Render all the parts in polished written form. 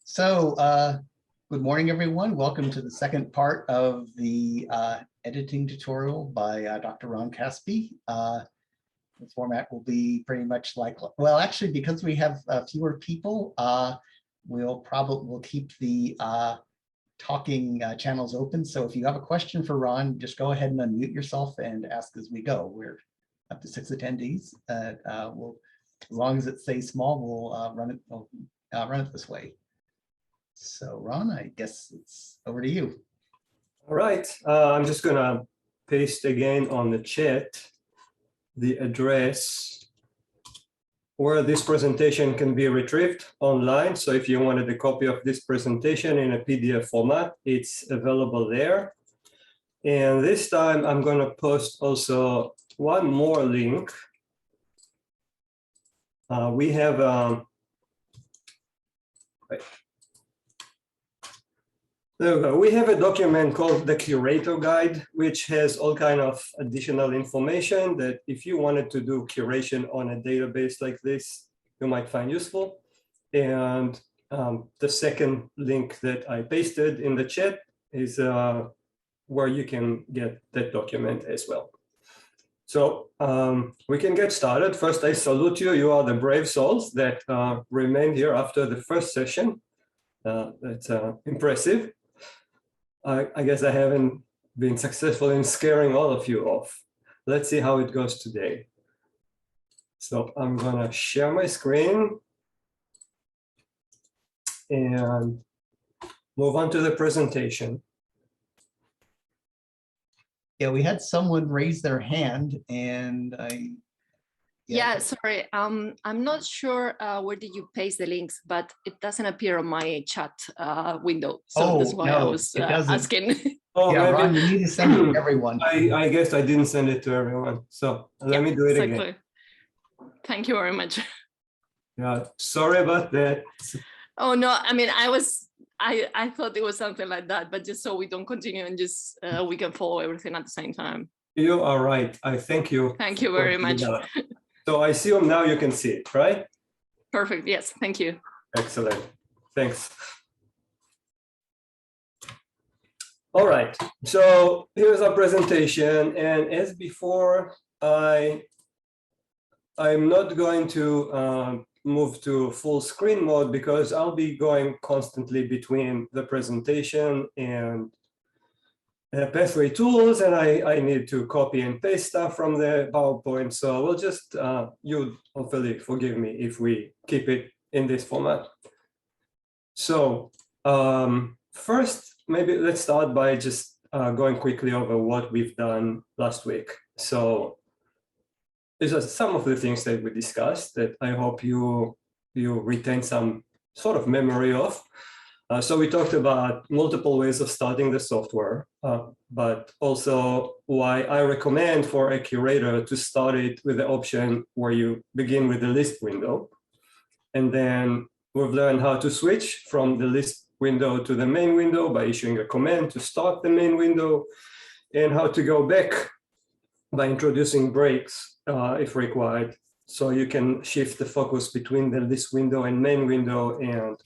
Good morning, everyone. Welcome to the second part of the editing tutorial by Dr. Ron Caspi. The format will be pretty much like, well, actually, because we have fewer people, we'll keep the talking channels open. So if you have a question for Ron, just go ahead and unmute yourself and ask as we go. We're up to 6 attendees. As long as it stays small, we'll run it this way. So Ron, I guess it's over to you. All right, I'm just gonna paste again on the chat the address where this presentation can be retrieved online. So if you wanted a copy of this presentation in a PDF format, it's available there. And this time I'm gonna post also one more link. We have there we go. We have a document called the Curator Guide, which has all kind of additional information that if you wanted to do curation on a database like this, you might find useful. And the second link that I pasted in the chat is where you can get that document as well. So we can get started. First, I salute you. You are the brave souls that remained here after the first session. That's impressive. I guess I haven't been successful in scaring all of you off. Let's see how it goes today. So I'm gonna share my screen and move on to the presentation. Yeah, we had someone raise their hand and Yeah, sorry. I'm not sure where did you paste the links, but it doesn't appear on my chat window. So that's why I was asking. Oh, yeah, maybe Ron, you need to send it to everyone. I guess I didn't send it to everyone. So let me do it again. Thank you very much. Yeah, sorry about that. Oh no, I mean, I thought it was something like that, but just so we don't continue and just we can follow everything at the same time. You are right. I thank you. Thank you very much. So I assume now you can see it, right? Perfect. Yes. Thank you. Excellent. Thanks. All right. So here's our presentation. And as before, I'm not going to move to full screen mode because I'll be going constantly between the presentation and pathway tools, and I need to copy and paste stuff from the PowerPoint. So we'll just, you hopefully forgive me if we keep it in this format. So first, maybe let's start by just going quickly over what we've done last week. So these are some of the things that we discussed that I hope you retain some sort of memory of. So we talked about multiple ways of starting the software, but also why I recommend for a curator to start it with the option where you begin with the list window. And then we've learned how to switch from the list window to the main window by issuing a command to start the main window, and how to go back by introducing breaks if required. So you can shift the focus between the list window and main window, and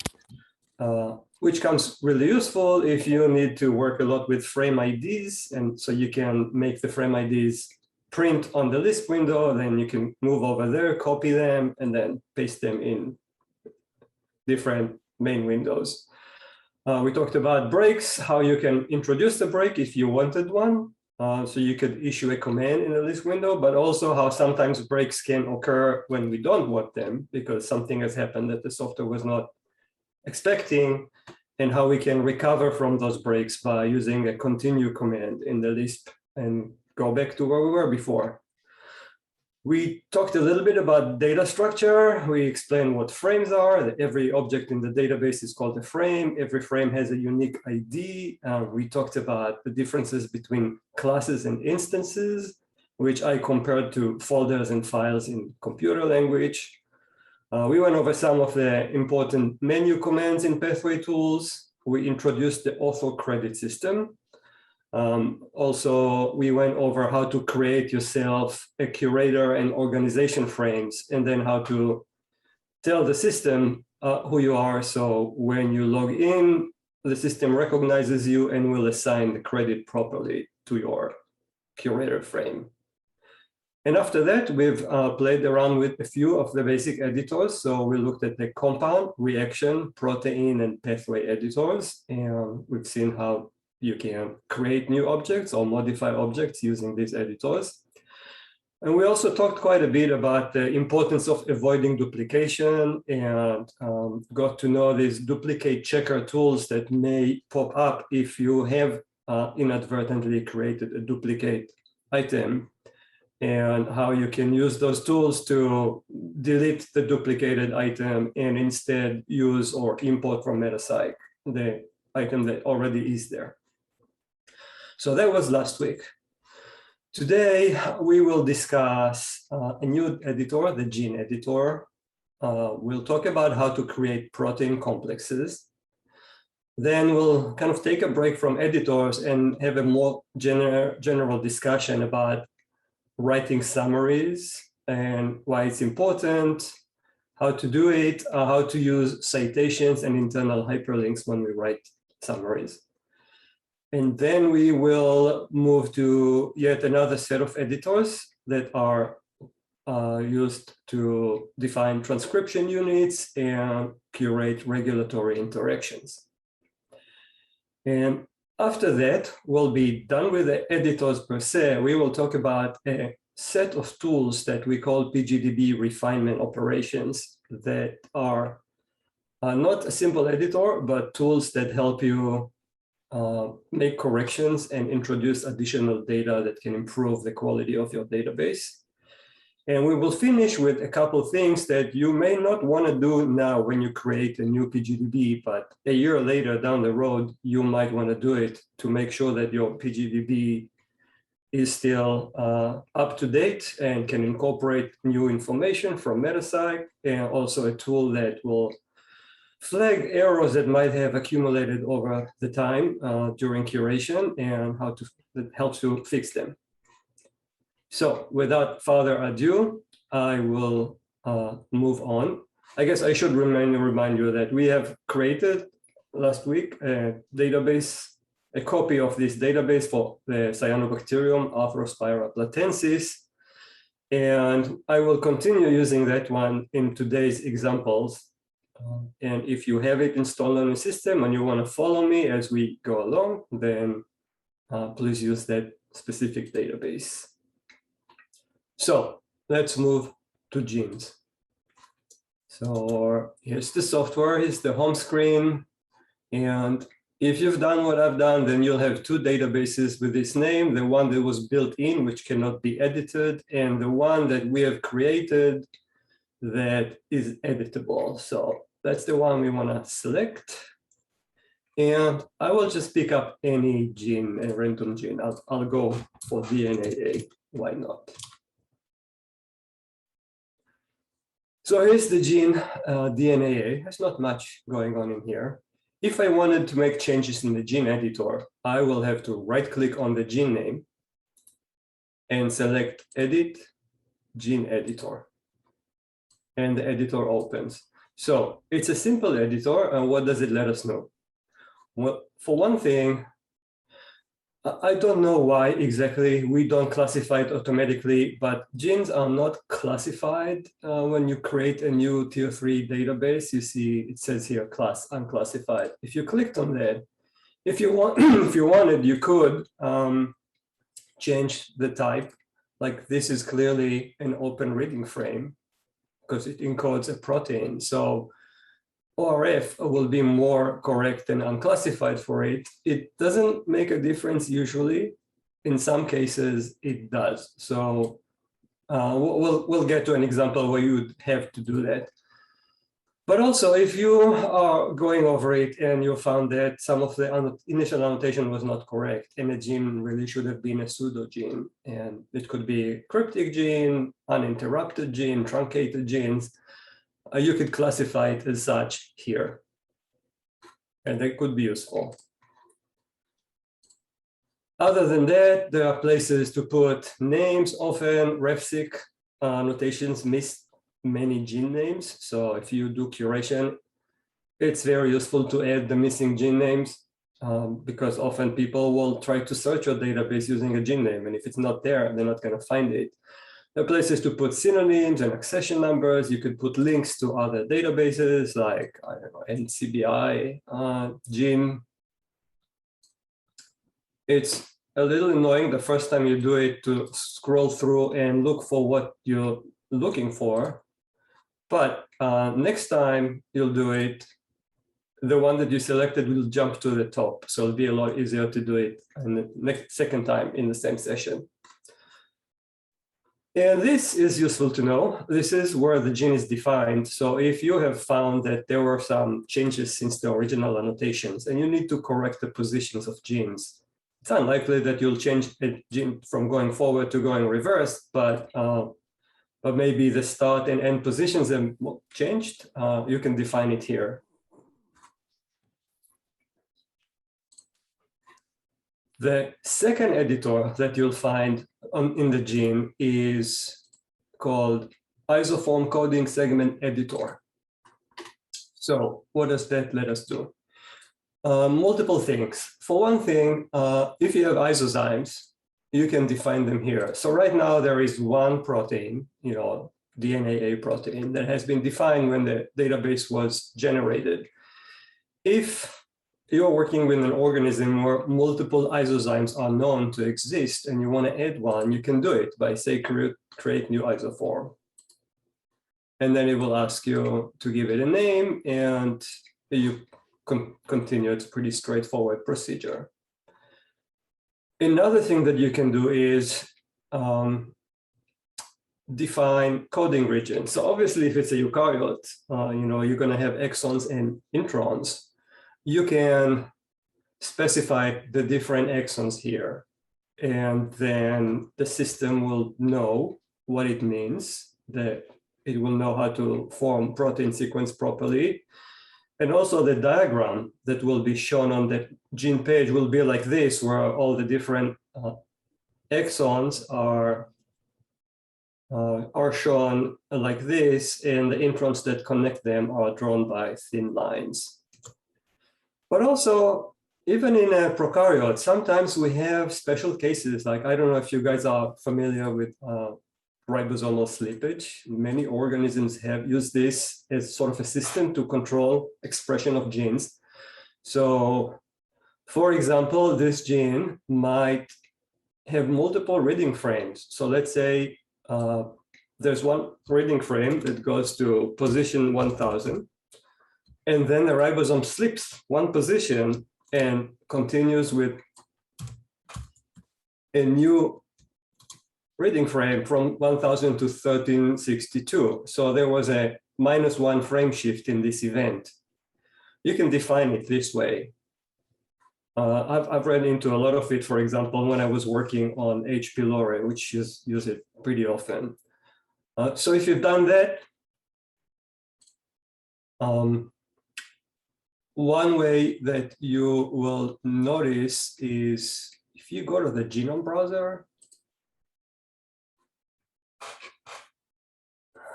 which comes really useful if you need to work a lot with frame IDs. And so you can make the frame IDs print on the list window, then you can move over there, copy them, and then paste them in different main windows. We talked about breaks, how you can introduce the break if you wanted one. So you could issue a command in the list window, but also how sometimes breaks can occur when we don't want them because something has happened that the software was not expecting, and how we can recover from those breaks by using a continue command in the list and go back to where we were before. We talked a little bit about data structure. We explained what frames are, that every object in the database is called a frame. Every frame has a unique ID. We talked about the differences between classes and instances, which I compared to folders and files in computer language. We went over some of the important menu commands in pathway tools. We introduced the author credit system. Also, we went over how to create yourself a curator and organization frames, and then how to tell the system who you are. So when you log in, the system recognizes you and will assign the credit properly to your curator frame. And after that, we've played around with a few of the basic editors. So we looked at the compound, reaction, protein, and pathway editors. And we've seen how you can create new objects or modify objects using these editors. And we also talked quite a bit about the importance of avoiding duplication and got to know these duplicate checker tools that may pop up if you have inadvertently created a duplicate item, and how you can use those tools to delete the duplicated item and instead use or import from MetaPsych the item that already is there. So that was last week. Today, we will discuss a new editor, the gene editor. We'll talk about how to create protein complexes. Then we'll kind of take a break from editors and have a more general discussion about writing summaries and why it's important, how to do it, how to use citations and internal hyperlinks when we write summaries. And then we will move to yet another set of editors that are used to define transcription units and curate regulatory interactions. And after that, we'll be done with the editors per se. We will talk about a set of tools that we call PGDB refinement operations that are not a simple editor, but tools that help you make corrections and introduce additional data that can improve the quality of your database. And we will finish with a couple of things that you may not want to do now when you create a new PGDB, but a year later down the road, you might want to do it to make sure that your PGDB is still up to date and can incorporate new information from MetaPsych, and also a tool that will flag errors that might have accumulated over the time during curation and how to that helps you fix them. So without further ado, I will move on. I guess I should remind you that we have created last week a database, a copy of this database for the Cyanobacterium Arthrospira platensis. And I will continue using that one in today's examples. And if you have it installed on your system and you want to follow me as we go along, then please use that specific database. So let's move to genes. So here's the software, here's the home screen. And if you've done what I've done, then you'll have two databases with this name, the one that was built in, which cannot be edited, and the one that we have created that is editable. So that's the one we want to select. And I will just pick up any gene, a random gene. I'll go for DNAA, why not? So here's the gene DNAA. There's not much going on in here. If I wanted to make changes in the gene editor, I will have to right-click on the gene name and select Edit, Gene Editor. And the editor opens. So it's a simple editor, and what does it let us know? Well, for one thing, I don't know why exactly we don't classify it automatically, but genes are not classified when you create a new tier 3 database. You see, it says here class unclassified. If you clicked on that, if you want, if you wanted, you could change the type. Like this is clearly an open reading frame because it encodes a protein. So ORF will be more correct than unclassified for it. It doesn't make a difference usually. In some cases, it does. So we'll get to an example where you would have to do that. But also, if you are going over it and you found that some of the initial annotation was not correct, and a gene really should have been a pseudo gene, and it could be a cryptic gene, uninterrupted gene, truncated genes, you could classify it as such here, and that could be useful. Other than that, there are places to put names. Often RefSeq notations miss many gene names. So if you do curation, it's very useful to add the missing gene names because often people will try to search your database using a gene name. And if it's not there, they're not going to find it. There are places to put synonyms and accession numbers. You could put links to other databases like, I don't know, NCBI, gene. It's a little annoying the first time you do it to scroll through and look for what you're looking for. But next time you'll do it, the one that you selected will jump to the top. So it'll be a lot easier to do it the second time in the same session. And this is useful to know. This is where the gene is defined. So if you have found that there were some changes since the original annotations and you need to correct the positions of genes, it's unlikely that you'll change a gene from going forward to going reverse, but maybe the start and end positions have changed. You can define it here. The second editor that you'll find in the gene is called isoform coding segment editor. So what does that let us do? Multiple things. For one thing, if you have isozymes, you can define them here. So right now there is one protein, DNA protein that has been defined when the database was generated. If you're working with an organism where multiple isozymes are known to exist and you want to add one, you can do it by, say, create new isoform. And then it will ask you to give it a name and you continue. It's a pretty straightforward procedure. Another thing that you can do is define coding regions. So obviously, if it's a eukaryote, you're going to have exons and introns. You can specify the different exons here, and then the system will know what it means, that it will know how to form protein sequence properly. And also the diagram that will be shown on the gene page will be like this, where all the different exons are shown like this, and the introns that connect them are drawn by thin lines. But also, even in a prokaryote, sometimes we have special cases, like, I don't know if you guys are familiar with ribosomal slippage. Many organisms have used this as sort of a system to control expression of genes. So, for example, this gene might have multiple reading frames. So let's say there's one reading frame that goes to position 1000. And then the ribosome slips one position and continues with a new reading frame from 1000 to 1362. So there was a -1 frame shift in this event. You can define it this way. I've run into a lot of it, for example, when I was working on H. pylori, which use it pretty often. So if you've done that, one way that you will notice is if you go to the genome browser,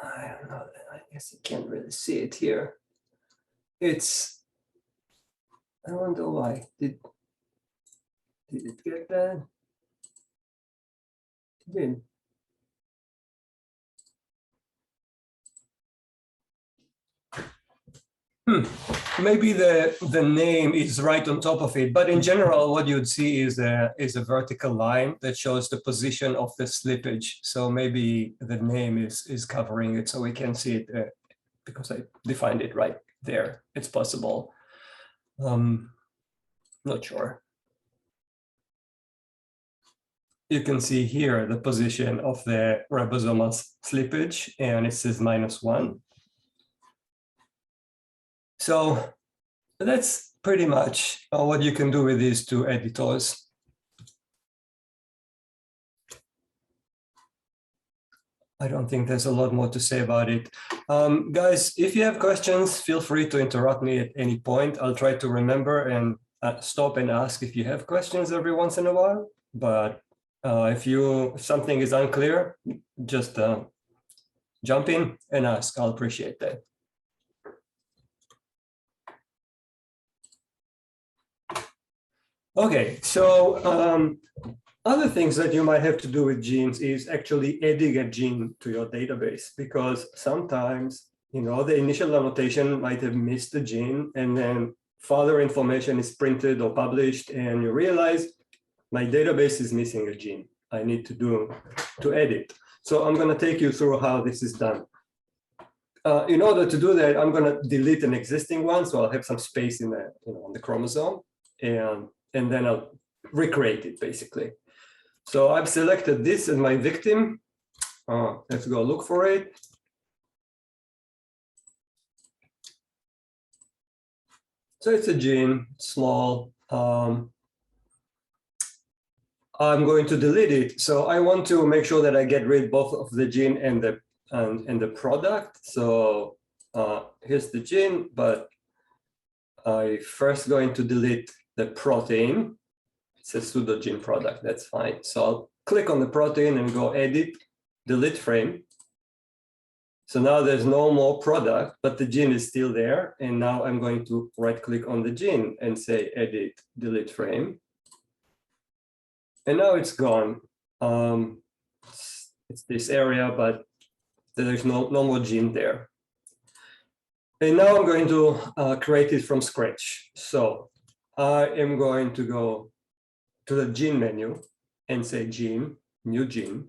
I don't know, I guess you can't really see it here. I wonder why. Did it get that? It did. Maybe the name is right on top of it, but in general, what you'd see is a vertical line that shows the position of the slippage. So maybe the name is covering it, so we can see it because I defined it right there. It's possible. Not sure. You can see here the position of the ribosomal slippage, and it says -1. So that's pretty much what you can do with these two editors. I don't think there's a lot more to say about it. Guys, if you have questions, feel free to interrupt me at any point. I'll try to remember and stop and ask if you have questions every once in a while. But if something is unclear, just jump in and ask. I'll appreciate that. Okay, so other things that you might have to do with genes is actually adding a gene to your database, because sometimes, the initial annotation might have missed the gene, and then further information is printed or published, and you realize my database is missing a gene. I need to add it. So I'm going to take you through how this is done. In order to do that, I'm going to delete an existing one, so I'll have some space in the, on the chromosome, and then I'll recreate it basically. So I've selected this as my victim. Let's go look for it. So it's a gene, small. I'm going to delete it. So I want to make sure that I get rid both of the gene and the product. So here's the gene, but I first going to delete the protein. It's a pseudo gene product, that's fine. So I'll click on the protein and go edit, delete frame. So now there's no more product, but the gene is still there. And now I'm going to right click on the gene and say edit, delete frame. And now it's gone. It's this area, but there's no more gene there. And now I'm going to create it from scratch. So I am going to go to the gene menu and say gene, new gene.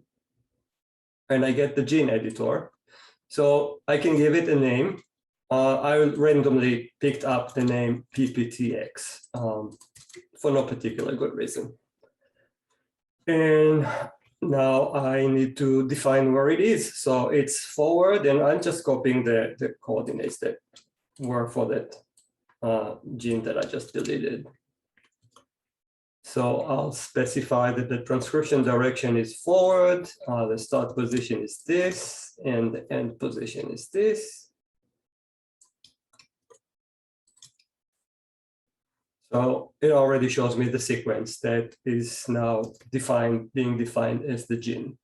And I get the gene editor. So I can give it a name. I randomly picked up the name PPTX for no particular good reason. And now I need to define where it is. So it's forward, and I'm just copying the coordinates that were for that gene that I just deleted. So I'll specify that the transcription direction is forward, the start position is this, and the end position is this. So it already shows me the sequence that is now being defined as the gene.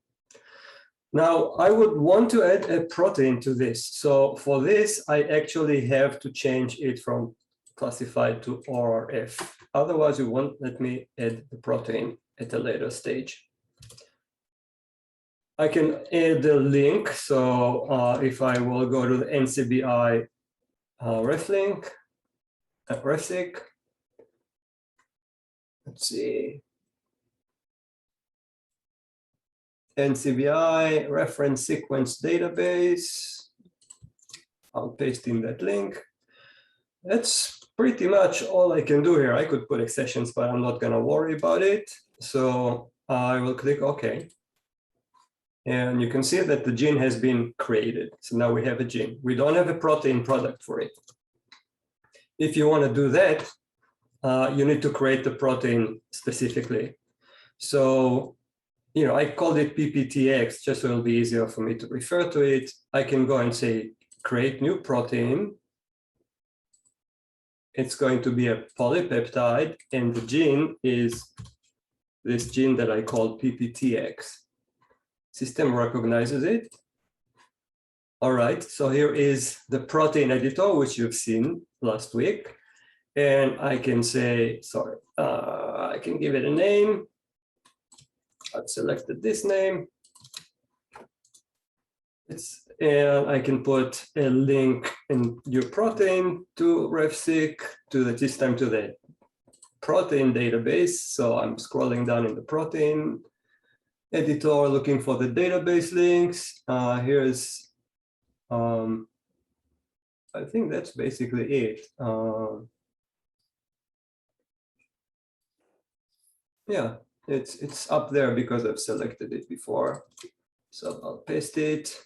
Now I would want to add a protein to this. So for this, I actually have to change it from classified to ORF. Otherwise, you won't let me add the protein at a later stage. I can add the link. So if I will go to the NCBI reflink, refseq, let's see, NCBI reference sequence database. I'll paste in that link. That's pretty much all I can do here. I could put accessions, but I'm not going to worry about it. So I will click OK. And you can see that the gene has been created. So now we have a gene. We don't have a protein product for it. If you want to do that, you need to create the protein specifically. So, I called it PPTX just so it'll be easier for me to refer to it. I can go and say, create new protein. It's going to be a polypeptide, and the gene is this gene that I called PPTX. System recognizes it. All right, so here is the protein editor, which you've seen last week. And I can say, I can give it a name. I've selected this name. And I can put a link in your protein to refseq, this time to the protein database. So I'm scrolling down in the protein editor, looking for the database links. Here's, I think that's basically it. Yeah, it's up there because I've selected it before. So I'll paste it.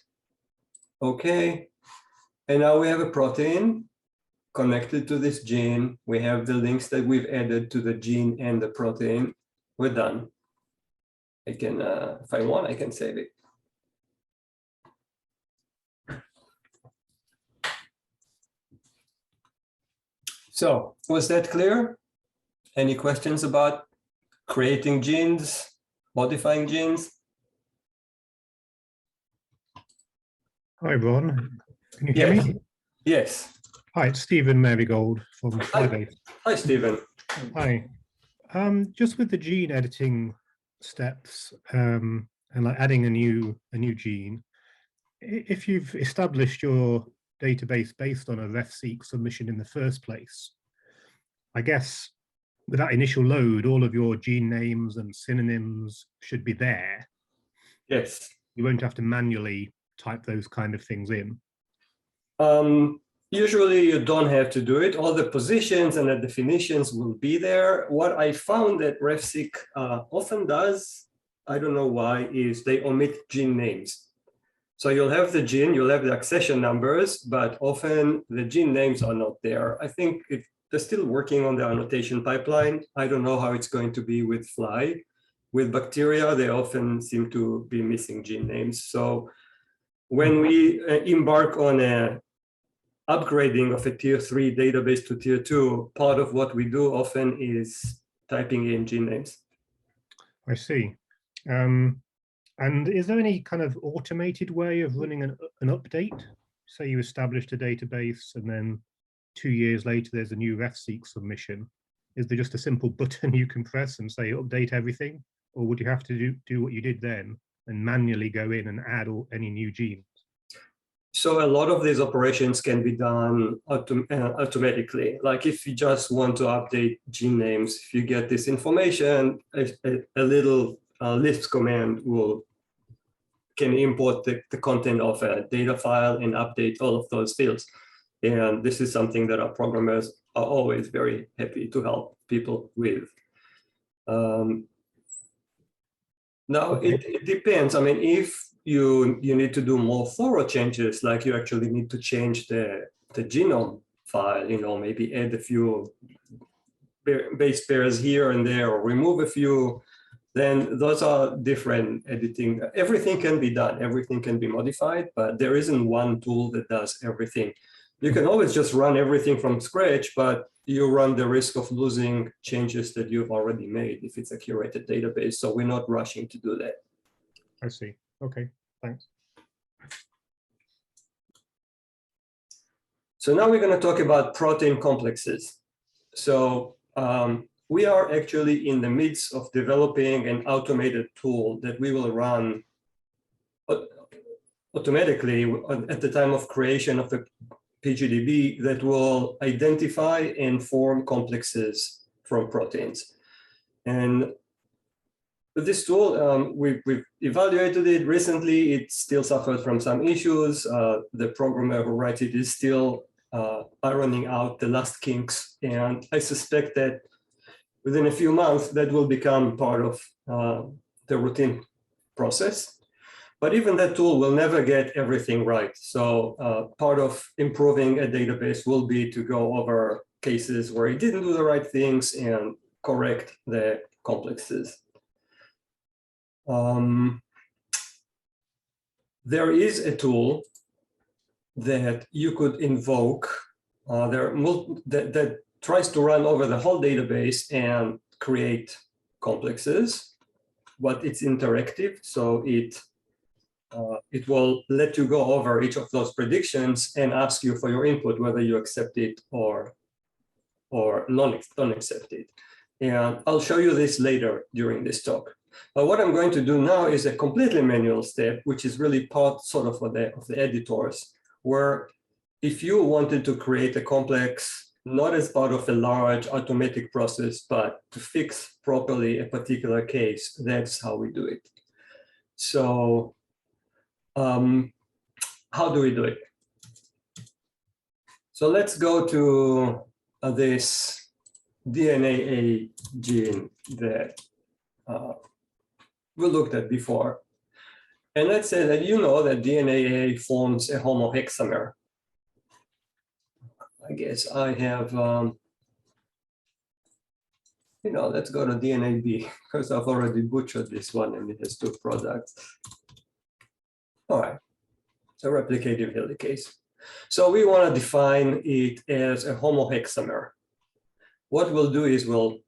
Okay, and now we have a protein connected to this gene. We have the links that we've added to the gene and the protein. We're done. I can, if I want, I can save it. So was that clear? Any questions about creating genes, modifying genes? Hi, Ron. Can you hear me? Yes. Hi, it's Stephen Marygold from Pubmed. Hi, Stephen. Hi. Just with the gene editing steps and like adding a new gene, if you've established your database based on a RefSeq submission in the first place, I guess with that initial load, all of your gene names and synonyms should be there. Yes. You won't have to manually type those kind of things in. Usually you don't have to do it. All the positions and the definitions will be there. What I found that RefSeq often does, I don't know why, is they omit gene names. So you'll have the gene, you'll have the accession numbers, but often the gene names are not there. I think they're still working on the annotation pipeline. I don't know how it's going to be with fly. With bacteria, they often seem to be missing gene names. So when we embark on a upgrading of a tier 3 database to tier 2, part of what we do often is typing in gene names. I see. And is there any kind of automated way of running an update? Say you established a database and then 2 years later there's a new RefSeq submission. Is there just a simple button you can press and say update everything? Or would you have to do what you did then and manually go in and add any new genes? So a lot of these operations can be done automatically. Like if you just want to update gene names, if you get this information, a little list command can import the content of a data file and update all of those fields. And this is something that our programmers are always very happy to help people with. Now, it depends. I mean, if you need to do more thorough changes, like you actually need to change the genome file, maybe add a few base pairs here and there, or remove a few, then those are different editing. Everything can be done, everything can be modified, but there isn't one tool that does everything. You can always just run everything from scratch, but you run the risk of losing changes that you've already made if it's a curated database. So we're not rushing to do that. I see. Okay, thanks. So now we're going to talk about protein complexes. So we are actually in the midst of developing an automated tool that we will run automatically at the time of creation of the PGDB that will identify and form complexes from proteins. And with this tool, we've evaluated it recently. It still suffered from some issues. The programmer who writes it is still ironing out the last kinks. And I suspect that within a few months, that will become part of the routine process. But even that tool will never get everything right. So part of improving a database will be to go over cases where it didn't do the right things and correct the complexes. There is a tool that you could invoke that tries to run over the whole database and create complexes, but it's interactive. So it will let you go over each of those predictions and ask you for your input, whether you accept it or don't accept it. And I'll show you this later during this talk. But what I'm going to do now is a completely manual step, which is really part sort of the editors, where if you wanted to create a complex, not as part of a large automatic process, but to fix properly a particular case, that's how we do it. So how do we do it? So let's go to this DNA gene that we looked at before. And let's say that you know that DNA forms a homohexamer. I guess I have, let's go to DNA B because I've already butchered this one and it has 2 products. All right, so replicative helicase. So we want to define it as a homohexamer. What we'll do is we'll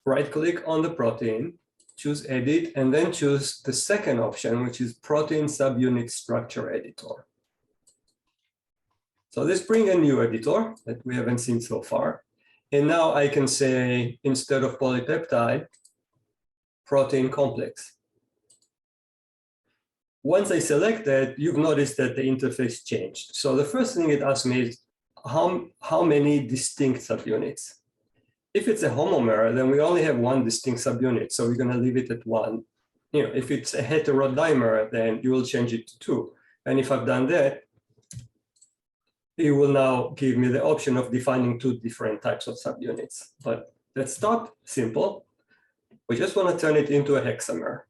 right-click on the protein, choose Edit, and then choose the second option, which is Protein Subunit Structure Editor. So this brings a new editor that we haven't seen so far. And now I can say, instead of polypeptide, protein complex. Once I select that, you've noticed that the interface changed. So the first thing it asks me is how many distinct subunits? If it's a homomer, then we only have one distinct subunit. So we're going to leave it at one. If it's a heterodimer, then you will change it to 2. And if I've done that, it will now give me the option of defining 2 different types of subunits. But let's stop, simple. We just want to turn it into a hexamer.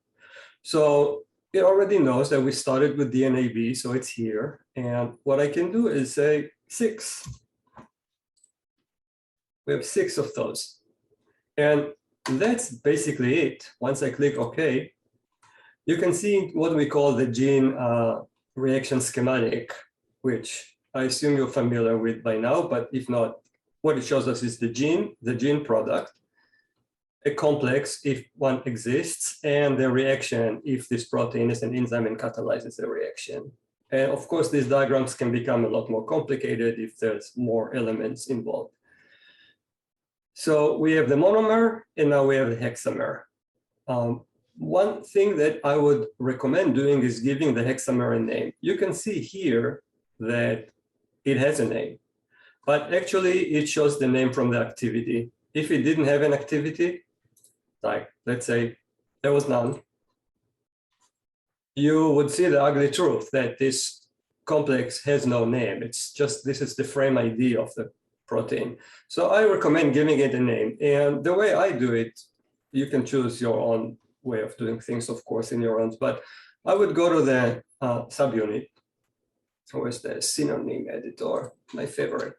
So it already knows that we started with DNAB, so it's here. And what I can do is say 6. We have 6 of those. And that's basically it. Once I click OK, you can see what we call the gene reaction schematic, which I assume you're familiar with by now, but if not, what it shows us is the gene product, a complex if one exists, and the reaction if this protein is an enzyme and catalyzes the reaction. And of course, these diagrams can become a lot more complicated if there's more elements involved. So we have the monomer, and now we have the hexamer. One thing that I would recommend doing is giving the hexamer a name. You can see here that it has a name, but actually it shows the name from the activity. If it didn't have an activity, like let's say there was none, you would see the ugly truth that this complex has no name. It's just, this is the frame ID of the protein. So I recommend giving it a name. And the way I do it, you can choose your own way of doing things, of course, in your own, but I would go to the subunit. Where's the synonym editor, my favorite.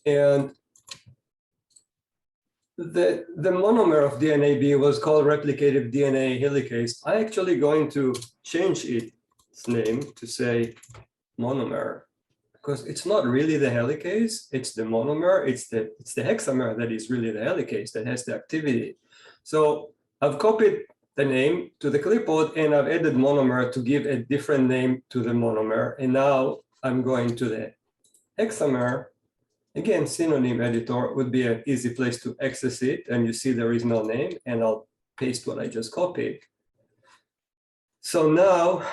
And the monomer of DNAB was called replicative DNA helicase. I'm actually going to change its name to say monomer, because it's not really the helicase, it's the monomer, it's the hexamer that is really the helicase that has the activity. So I've copied the name to the clipboard, and I've added monomer to give a different name to the monomer. And now I'm going to the hexamer. Again, synonym editor would be an easy place to access it. And you see there is no name, and I'll paste what I just copied. So now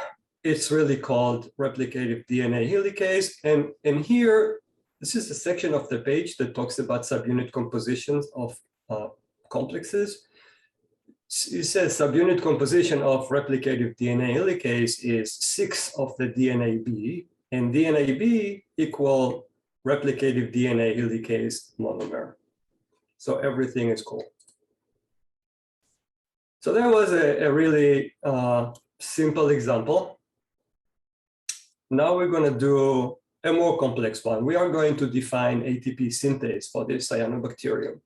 it's really called replicative DNA helicase. And here, this is the section of the page that talks about subunit compositions of complexes. It says subunit composition of replicative DNA helicase is 6 of the DNAB, and DNAB equal replicative DNA helicase monomer. So everything is cool. So that was a really simple example. Now we're going to do a more complex one. We are going to define ATP synthase for this cyanobacterium.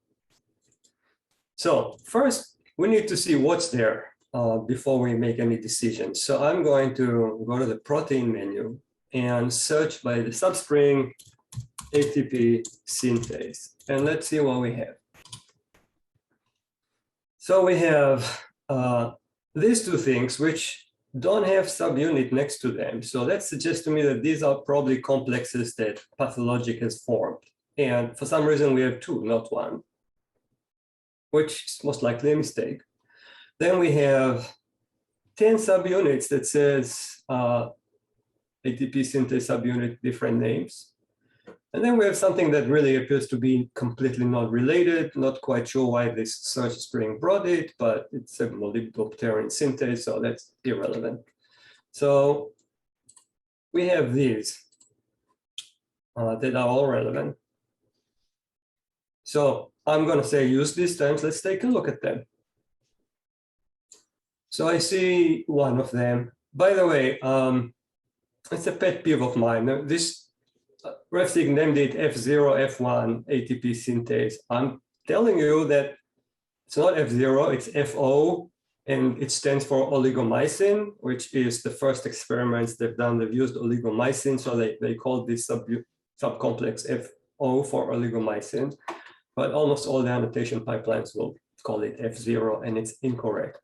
So first, we need to see what's there before we make any decisions. So I'm going to go to the protein menu and search by the substring ATP synthase. And let's see what we have. So we have these 2 things which don't have subunit next to them. So that suggests to me that these are probably complexes that pathologic has formed. And for some reason, we have 2, not 1. Which is most likely a mistake. Then we have 10 subunits that says ATP synthase subunit, different names. And then we have something that really appears to be completely not related, not quite sure why this search string brought it, but it's a molybdopterin synthase, so that's irrelevant. So we have these that are all relevant. So I'm going to say use these terms. Let's take a look at them. So I see one of them. By the way, it's a pet peeve of mine. This RefSig named it F0, F1 ATP synthase. I'm telling you that it's not F0, it's FO, and it stands for oligomycin, which is the first experiments they've done. They've used oligomycin, so they call this subcomplex FO for oligomycin. But almost all the annotation pipelines will call it F0, and it's incorrect.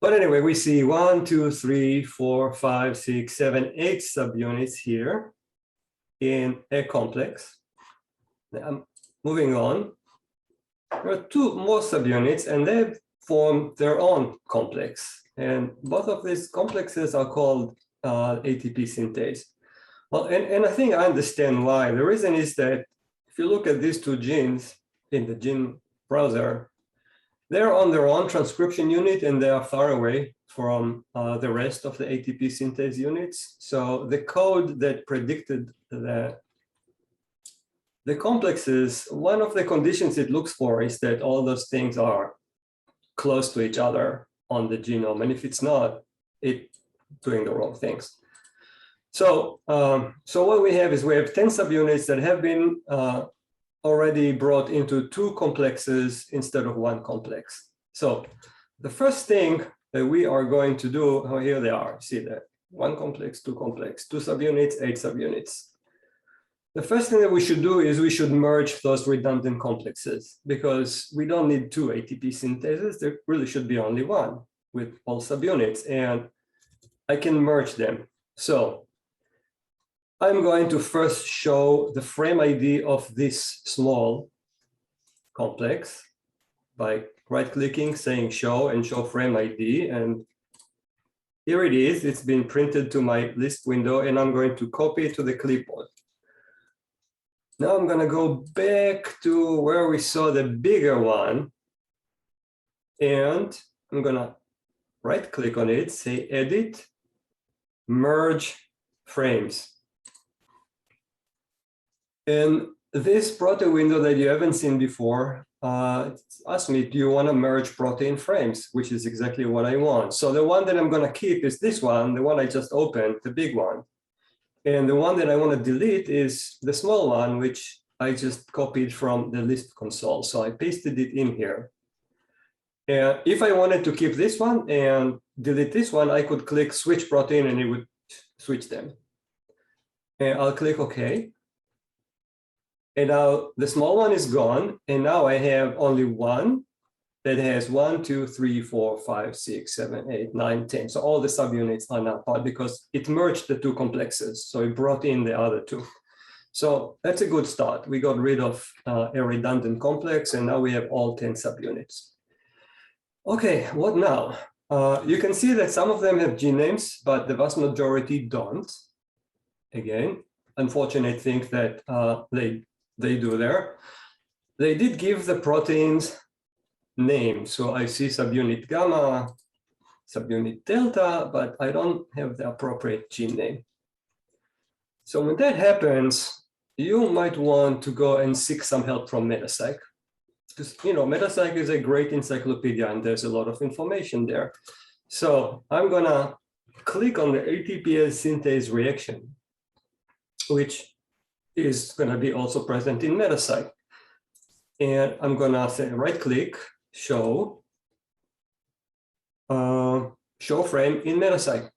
But anyway, we see 1, 2, 3, 4, 5, 6, 7, 8 subunits here in a complex. I'm moving on, there are two more subunits, and they form their own complex. And both of these complexes are called ATP synthase. Well, and I think I understand why. The reason is that if you look at these two genes in the gene browser, they're on their own transcription unit and they are far away from the rest of the ATP synthase units. So the code that predicted the complexes, one of the conditions it looks for is that all those things are close to each other on the genome. And if it's not, it's doing the wrong things. So, so what we have is we have 10 subunits that have been already brought into two complexes instead of one complex. So the first thing that we are going to do, oh, here they are, see that, one complex, two subunits, 8 subunits. The first thing that we should do is we should merge those redundant complexes because we don't need 2 ATP synthases. There really should be only one with all subunits, and I can merge them. So I'm going to first show the frame ID of this small complex by right-clicking, saying show, and show frame ID. And here it is. It's been printed to my list window, and I'm going to copy it to the clipboard. Now I'm going to go back to where we saw the bigger one, and I'm going to right-click on it, say edit, merge frames. And this protein window that you haven't seen before asks me, do you want to merge protein frames, which is exactly what I want. So the one that I'm going to keep is this one, the one I just opened, the big one. And the one that I want to delete is the small one, which I just copied from the list console. So I pasted it in here. And if I wanted to keep this one and delete this one, I could click switch protein and it would switch them. And I'll click OK. And now the small one is gone. And now I have only one that has 1, 2, 3, 4, 5, 6, 7, 8, 9, 10. So all the subunits are now part because it merged the two complexes. So it brought in the other two. So that's a good start. We got rid of a redundant complex, and now we have all 10 subunits. Okay, what now? You can see that some of them have gene names, but the vast majority don't. Again, unfortunate thing that they do there. They did give the proteins names. So I see subunit gamma, subunit delta, but I don't have the appropriate gene name. So when that happens, you might want to go and seek some help from Metapsych. Because, you know, Metapsych is a great encyclopedia and there's a lot of information there. So I'm gonna click on the ATPase synthase reaction, which is gonna be also present in Metapsych. And I'm gonna say right-click, show frame in Metapsych.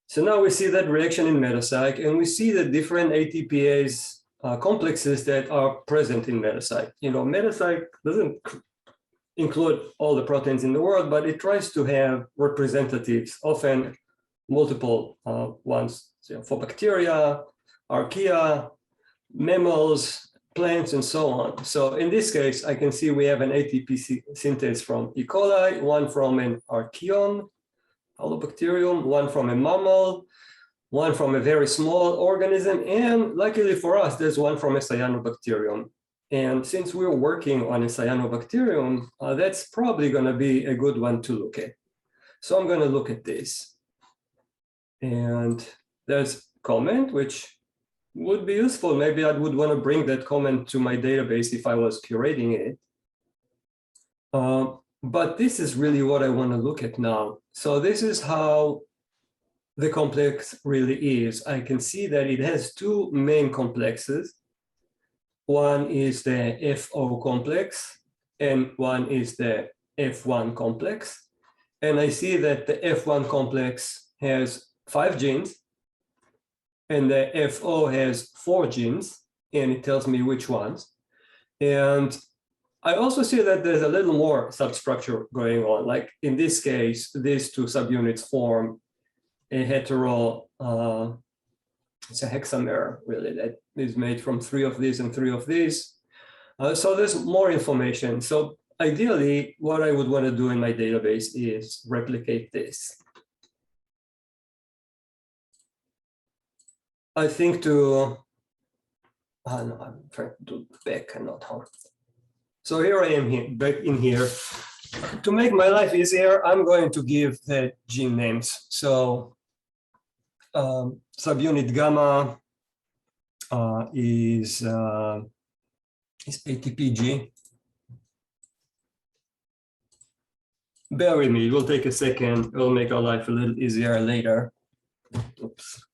So now we see that reaction in Metapsych, and we see the different ATPase complexes that are present in Metapsych. You know, Metapsych doesn't include all the proteins in the world, but it tries to have representatives, often multiple ones, so for bacteria, archaea, mammals, plants, and so on. So in this case, I can see we have an ATP synthase from E. coli, one from an archaeon, Halobacterium, one from a mammal, one from a very small organism, and luckily for us, there's one from a cyanobacterium. And since we're working on a cyanobacterium, that's probably going to be a good one to look at. So I'm going to look at this. And there's comment, which would be useful. Maybe I would want to bring that comment to my database if I was curating it. But this is really what I want to look at now. So this is how the complex really is. I can see that it has two main complexes. One is the FO complex, and one is the F1 complex. And I see that the F1 complex has 5 genes, and the FO has 4 genes, and it tells me which ones. And I also see that there's a little more substructure going on. Like in this case, these two subunits form a hetero It's a hexamer, really, that is made from 3 of these and 3 of these. So there's more information. So ideally, what I would want to do in my database is replicate this. I think to, no, I'm trying to do back and not home. So here I am here, back in here. To make my life easier, I'm going to give the gene names. So subunit gamma is ATPG. Bear with me, it will take a second. It will make our life a little easier later. Oops.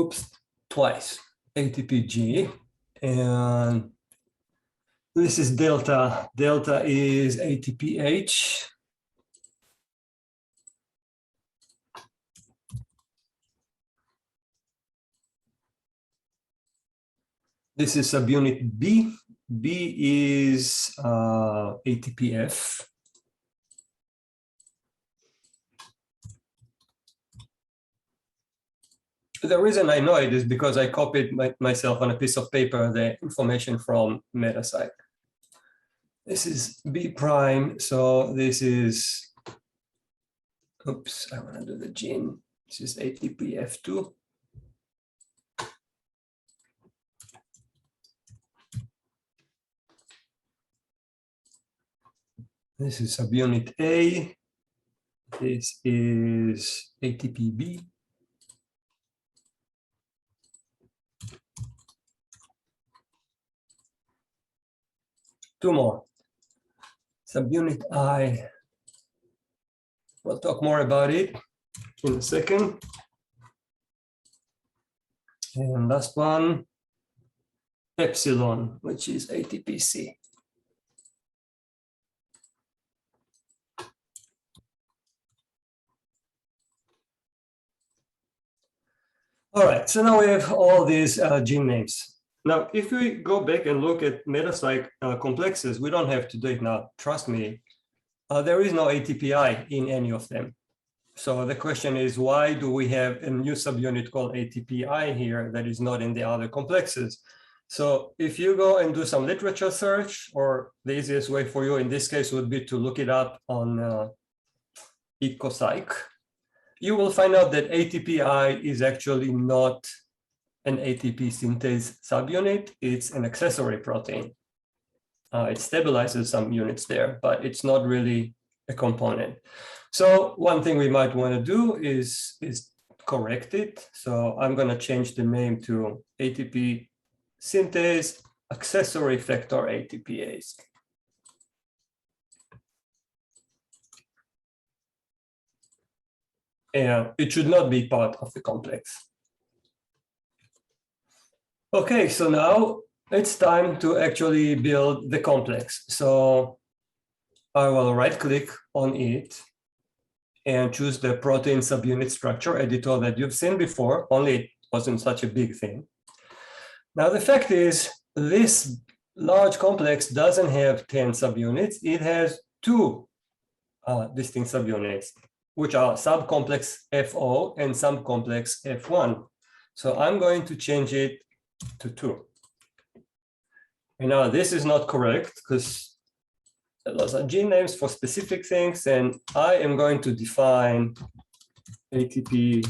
Oops, twice. ATPG. And this is delta. Delta is ATPH. This is subunit B. B is ATPF. The reason I know it is because I copied myself on a piece of paper the information from Metapsych. This is B prime, so this is, oops, I want to do the gene. This is ATPF2. This is subunit A. This is ATPB. Two more. Subunit I. We'll talk more about it in a second. And last one, epsilon, which is ATPC. All right, so now we have all these gene names. Now, if we go back and look at Metapsych complexes, we don't have to do it now, trust me. There is no ATPI in any of them. So the question is, why do we have a new subunit called ATPI here that is not in the other complexes? So if you go and do some literature search, or the easiest way for you in this case would be to look it up on EcoPsych, you will find out that ATPI is actually not an ATP synthase subunit. It's an accessory protein. It stabilizes some units there, but it's not really a component. So one thing we might want to do is correct it. So I'm going to change the name to ATP synthase accessory factor ATPase. And it should not be part of the complex. Okay, so now it's time to actually build the complex. So I will right-click on it and choose the protein subunit structure editor that you've seen before, only it wasn't such a big thing. Now, the fact is, this large complex doesn't have 10 subunits. It has 2 distinct subunits, which are subcomplex FO and subcomplex F1. So I'm going to change it to 2. And now this is not correct because those are gene names for specific things, and I am going to define ATP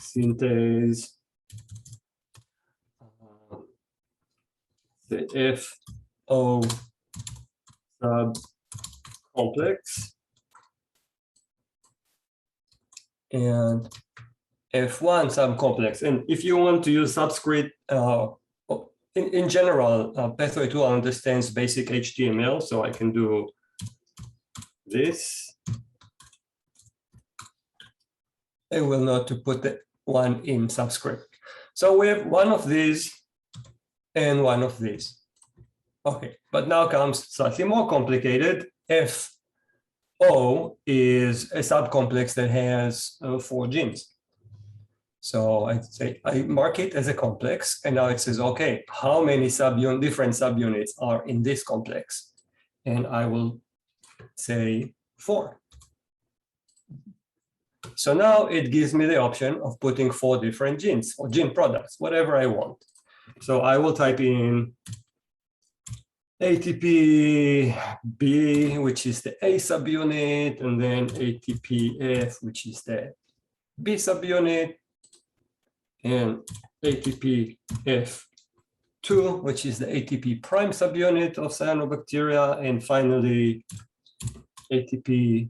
synthase the FO subcomplex and F1 subcomplex. And if you want to use subscript, in general, Pathway Tool understands basic HTML, so I can do this. I will not to put the one in subscript. So we have one of these and one of these. Okay, but now comes slightly more complicated. FO is a subcomplex that has 4 genes. So I say I mark it as a complex, and now it says, okay, how many different subunits are in this complex? And I will say 4. So now it gives me the option of putting 4 different genes or gene products, whatever I want. So I will type in ATP-B, which is the A subunit, and then ATP-F, which is the B subunit, and ATP-F2, which is the ATP prime subunit of cyanobacteria, and finally ATP,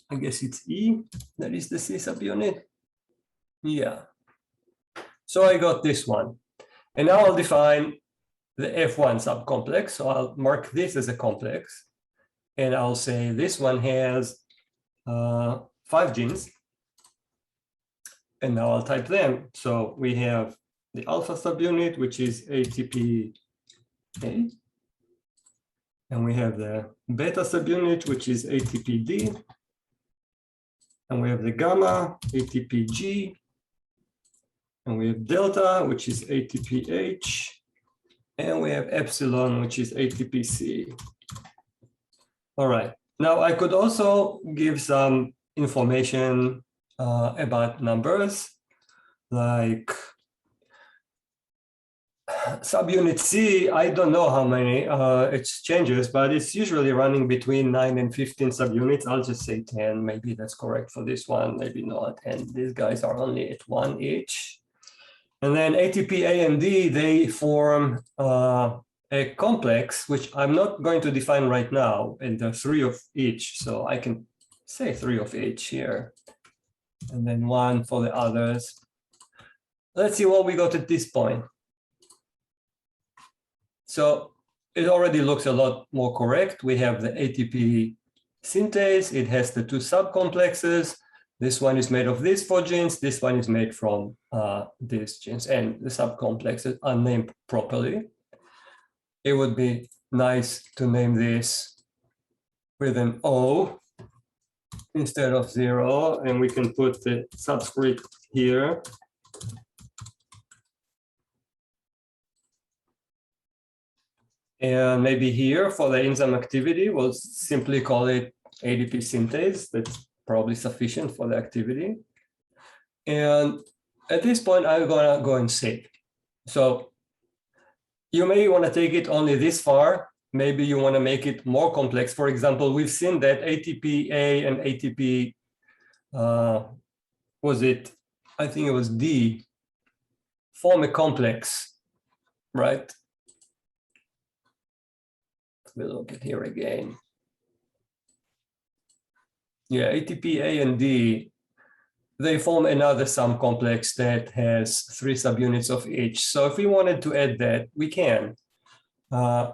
I guess it's E, that is the C subunit. Yeah. So I got this one. And now I'll define the F1 subcomplex. So I'll mark this as a complex. And I'll say this one has 5 genes. And now I'll type them. So we have the alpha subunit, which is ATP-A. And we have the beta subunit, which is ATP-D. And we have the gamma, ATP-G. And we have delta, which is ATP-H. And we have epsilon, which is ATP-C. All right. Now I could also give some information about numbers, like subunit C. I don't know how many it changes, but it's usually running between 9 and 15 subunits. I'll just say 10. Maybe that's correct for this one, maybe not. And these guys are only at 1 each. And then ATP-A and D, they form a complex, which I'm not going to define right now, and there are 3 of each. So I can say 3 of each here, and then 1 for the others. Let's see what we got at this point. So it already looks a lot more correct. We have the ATP synthase. It has the 2 subcomplexes. This one is made of these 4 genes. This one is made from these genes, and the subcomplexes are named properly. It would be nice to name this with an O instead of 0, and we can put the subscript here. And maybe here for the enzyme activity, we'll simply call it ADP synthase. That's probably sufficient for the activity. And at this point, I'm gonna go and save. So you may wanna take it only this far. Maybe you wanna make it more complex. For example, we've seen that ATP-A and ATP, I think it was D, form a complex, right? We'll look at here again. Yeah, ATP-A and D, they form another subcomplex that has 3 subunits of each. So if we wanted to add that, we can. I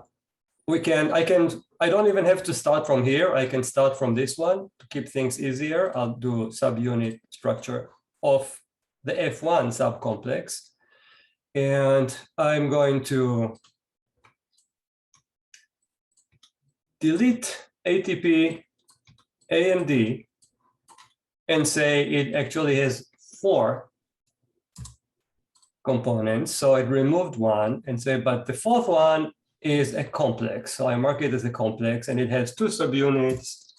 don't even have to start from here. I can start from this one to keep things easier. I'll do subunit structure of the F1 subcomplex. And I'm going to delete ATP A and D and say it actually has 4 components. So it removed 1 and say, but the 4th one is a complex. So I mark it as a complex, and it has 2 subunits.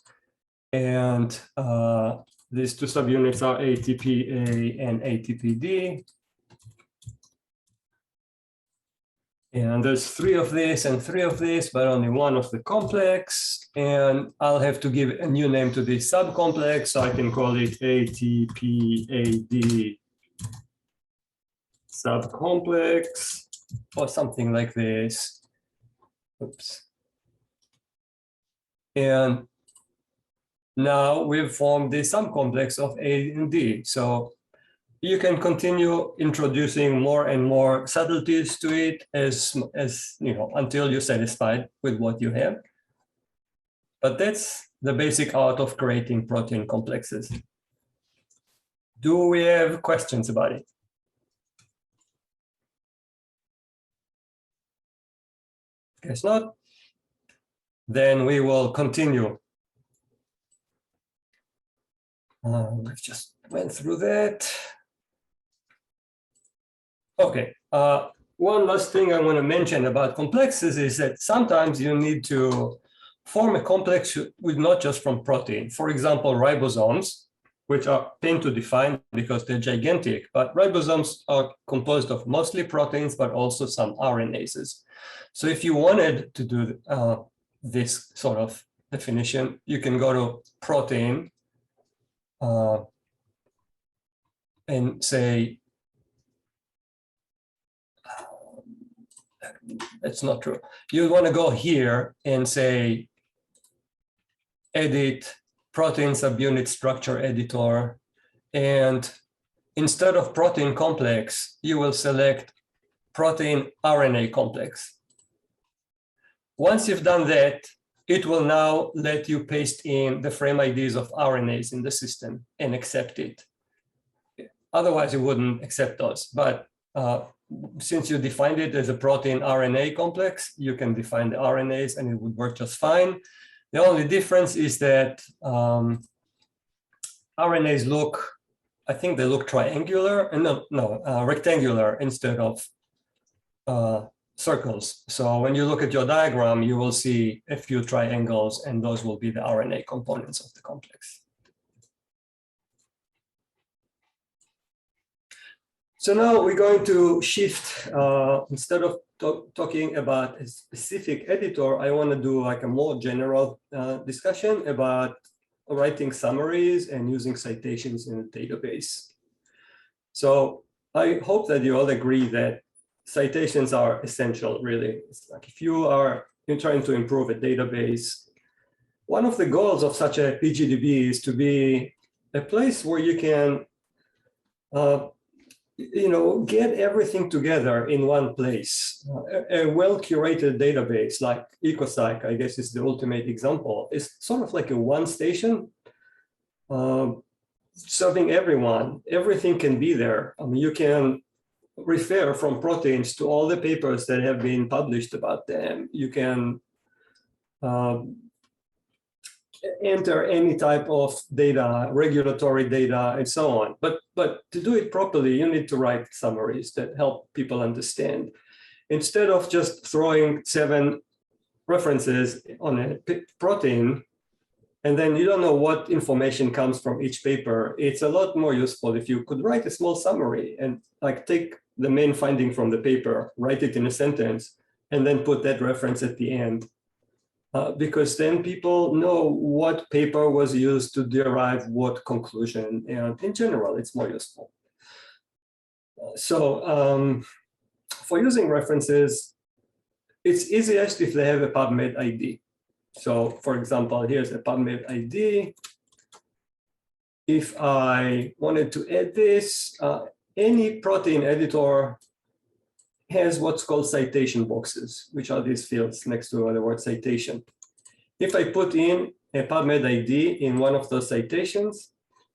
And these 2 subunits are ATP-A and ATP-D. And there's 3 of this and 3 of this, but only 1 of the complex. And I'll have to give a new name to this subcomplex. So I can call it ATP-AD subcomplex or something like this. Oops. And now we've formed the subcomplex of A and D. So you can continue introducing more and more subtleties to it as you know, until you're satisfied with what you have. But that's the basic art of creating protein complexes. Do we have questions about it? Guess not. Then we will continue. We've just went through that. Okay, one last thing I want to mention about complexes is that sometimes you need to form a complex with not just from protein. For example, ribosomes, which are pain to define because they're gigantic, but ribosomes are composed of mostly proteins, but also some RNases. So if you wanted to do this sort of definition, you can go to protein and say, that's not true. You want to go here and say, edit protein subunit structure editor. And instead of protein complex, you will select protein RNA complex. Once you've done that, it will now let you paste in the frame IDs of RNAs in the system and accept it. Otherwise, it wouldn't accept those. But since you defined it as a protein RNA complex, you can define the RNAs and it would work just fine. The only difference is that RNAs look, I think they look triangular, and rectangular instead of circles. So when you look at your diagram, you will see a few triangles, and those will be the RNA components of the complex. So now we're going to shift, instead of talking about a specific editor, I want to do like a more general discussion about writing summaries and using citations in a database. So I hope that you all agree that citations are essential, really. It's like if you're trying to improve a database, one of the goals of such a PGDB is to be a place where you can get everything together in one place. A well-curated database like EcoSci, I guess is the ultimate example. It's sort of like a one station serving everyone. Everything can be there. I mean, you can refer from proteins to all the papers that have been published about them. You can enter any type of data, regulatory data, and so on. But to do it properly, you need to write summaries that help people understand. Instead of just throwing 7 references on a protein, and then you don't know what information comes from each paper, it's a lot more useful if you could write a small summary and like take the main finding from the paper, write it in a sentence, and then put that reference at the end. Because then people know what paper was used to derive what conclusion, and in general, it's more useful. So for using references, it's easiest if they have a Pubmed ID. So for example, here's a Pubmed ID. If I wanted to add this, any protein editor has what's called citation boxes, which are these fields next to the word citation. If I put in a Pubmed ID in one of those citations,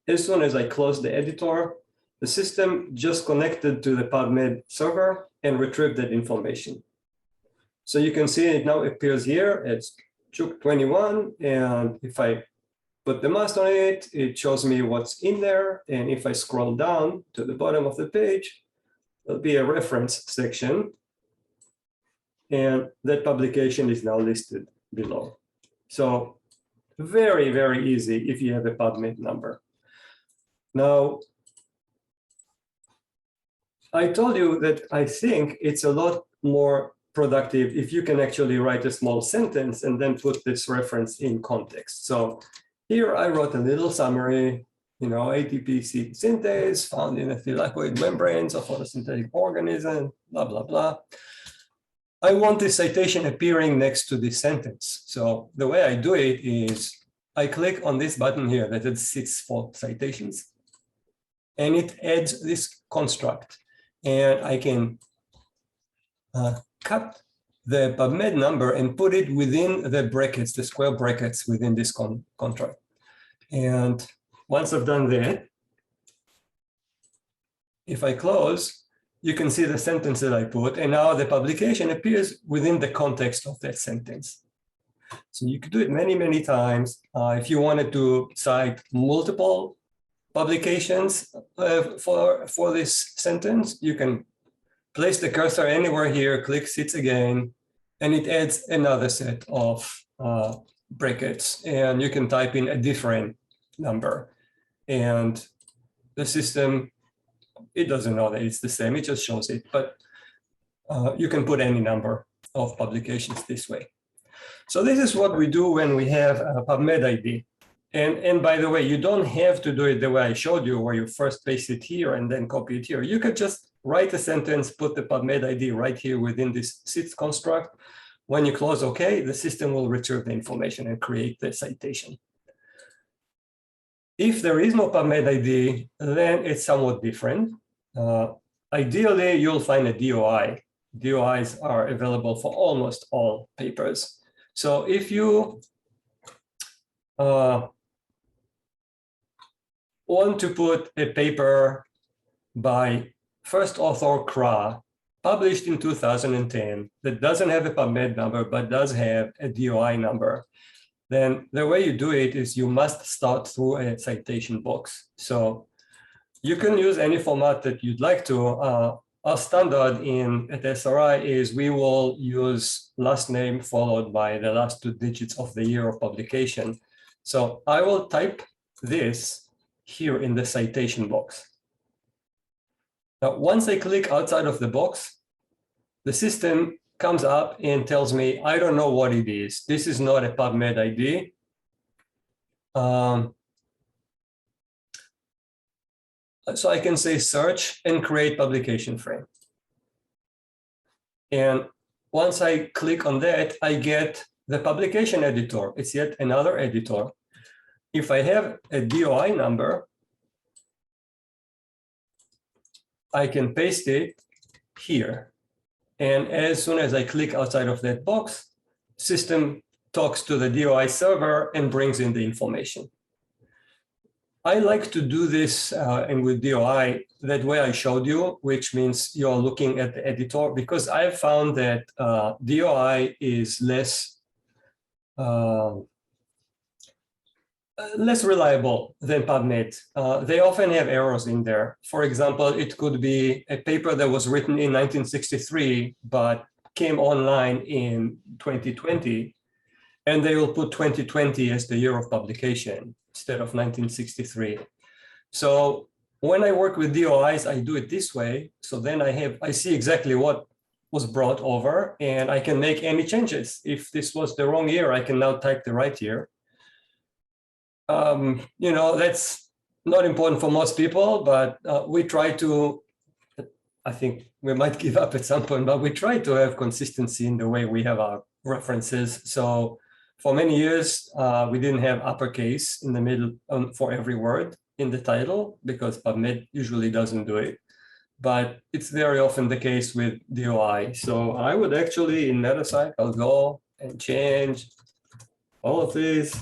as soon as I close the editor, the system just connected to the Pubmed server and retrieved that information. So you can see it now appears here. It's Chuk 21, and if I put the mouse on it, it shows me what's in there. And if I scroll down to the bottom of the page, there'll be a reference section, and that publication is now listed below. So very, very easy if you have a Pubmed number. Now, I told you that I think it's a lot more productive if you can actually write a small sentence and then put this reference in context. So here I wrote a little summary, ATP synthase found in the thylakoid membranes of photosynthetic organism, blah, blah, blah. I want this citation appearing next to this sentence. So the way I do it is I click on this button here that it sits for citations, and it adds this construct. And I can cut the Pubmed number and put it within the brackets, the square brackets within this contract. And once I've done that, if I close, you can see the sentence that I put, and now the publication appears within the context of that sentence. So you could do it many, many times. If you wanted to cite multiple publications for this sentence, you can place the cursor anywhere here, click Sits again, and it adds another set of brackets, and you can type in a different number. And the system, it doesn't know that it's the same, it just shows it, but you can put any number of publications this way. So this is what we do when we have a Pubmed ID. And by the way, you don't have to do it the way I showed you, where you first paste it here and then copy it here. You could just write a sentence, put the Pubmed ID right here within this sits construct. When you close OK, the system will retrieve the information and create the citation. If there is no Pubmed ID, then it's somewhat different. Ideally, you'll find a DOI. DOIs are available for almost all papers. So if you want to put a paper by first author Kra, published in 2010, that doesn't have a PubMed number, but does have a DOI number, then the way you do it is you must start through a citation box. So you can use any format that you'd like to. Our standard at SRI is we will use last name followed by the last 2 digits of the year of publication. So I will type this here in the citation box. Now, once I click outside of the box, the system comes up and tells me, I don't know what it is. This is not a PubMed ID. So I can say search and create publication frame. And once I click on that, I get the publication editor. It's yet another editor. If I have a DOI number, I can paste it here. And as soon as I click outside of that box, system talks to the DOI server and brings in the information. I like to do this and with DOI that way I showed you, which means you're looking at the editor, because I've found that DOI is less reliable than PubMed. They often have errors in there. For example, it could be a paper that was written in 1963, but came online in 2020, and they will put 2020 as the year of publication instead of 1963. So when I work with DOIs, I do it this way. So then I see exactly what was brought over, and I can make any changes. If this was the wrong year, I can now type the right year. You know, that's not important for most people, but we try to, I think we might give up at some point, but we try to have consistency in the way we have our references. So for many years, we didn't have uppercase in the middle for every word in the title, because PubMed usually doesn't do it. But it's very often the case with DOI. So I would actually, in MetaCite, I'll go and change all of these.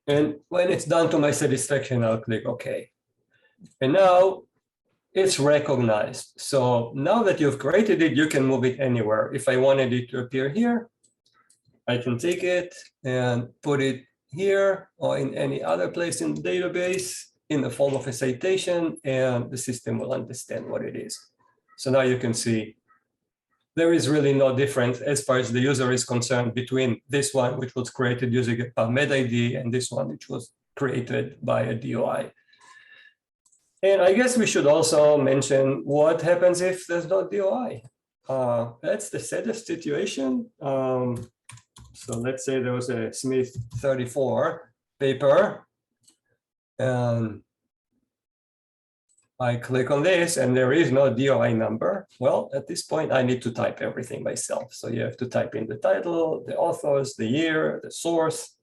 And when it's done to my satisfaction, I'll click OK. And now it's recognized. So now that you've created it, you can move it anywhere. If I wanted it to appear here, I can take it and put it here or in any other place in the database in the form of a citation, and the system will understand what it is. So now you can see there is really no difference as far as the user is concerned between this one, which was created using a PubMed ID, and this one, which was created by a DOI. And I guess we should also mention what happens if there's no DOI. That's the saddest situation. So let's say there was a Smith 34 paper, and I click on this and there is no DOI number. Well, at this point, I need to type everything myself. So you have to type in the title, the authors, the year, the source,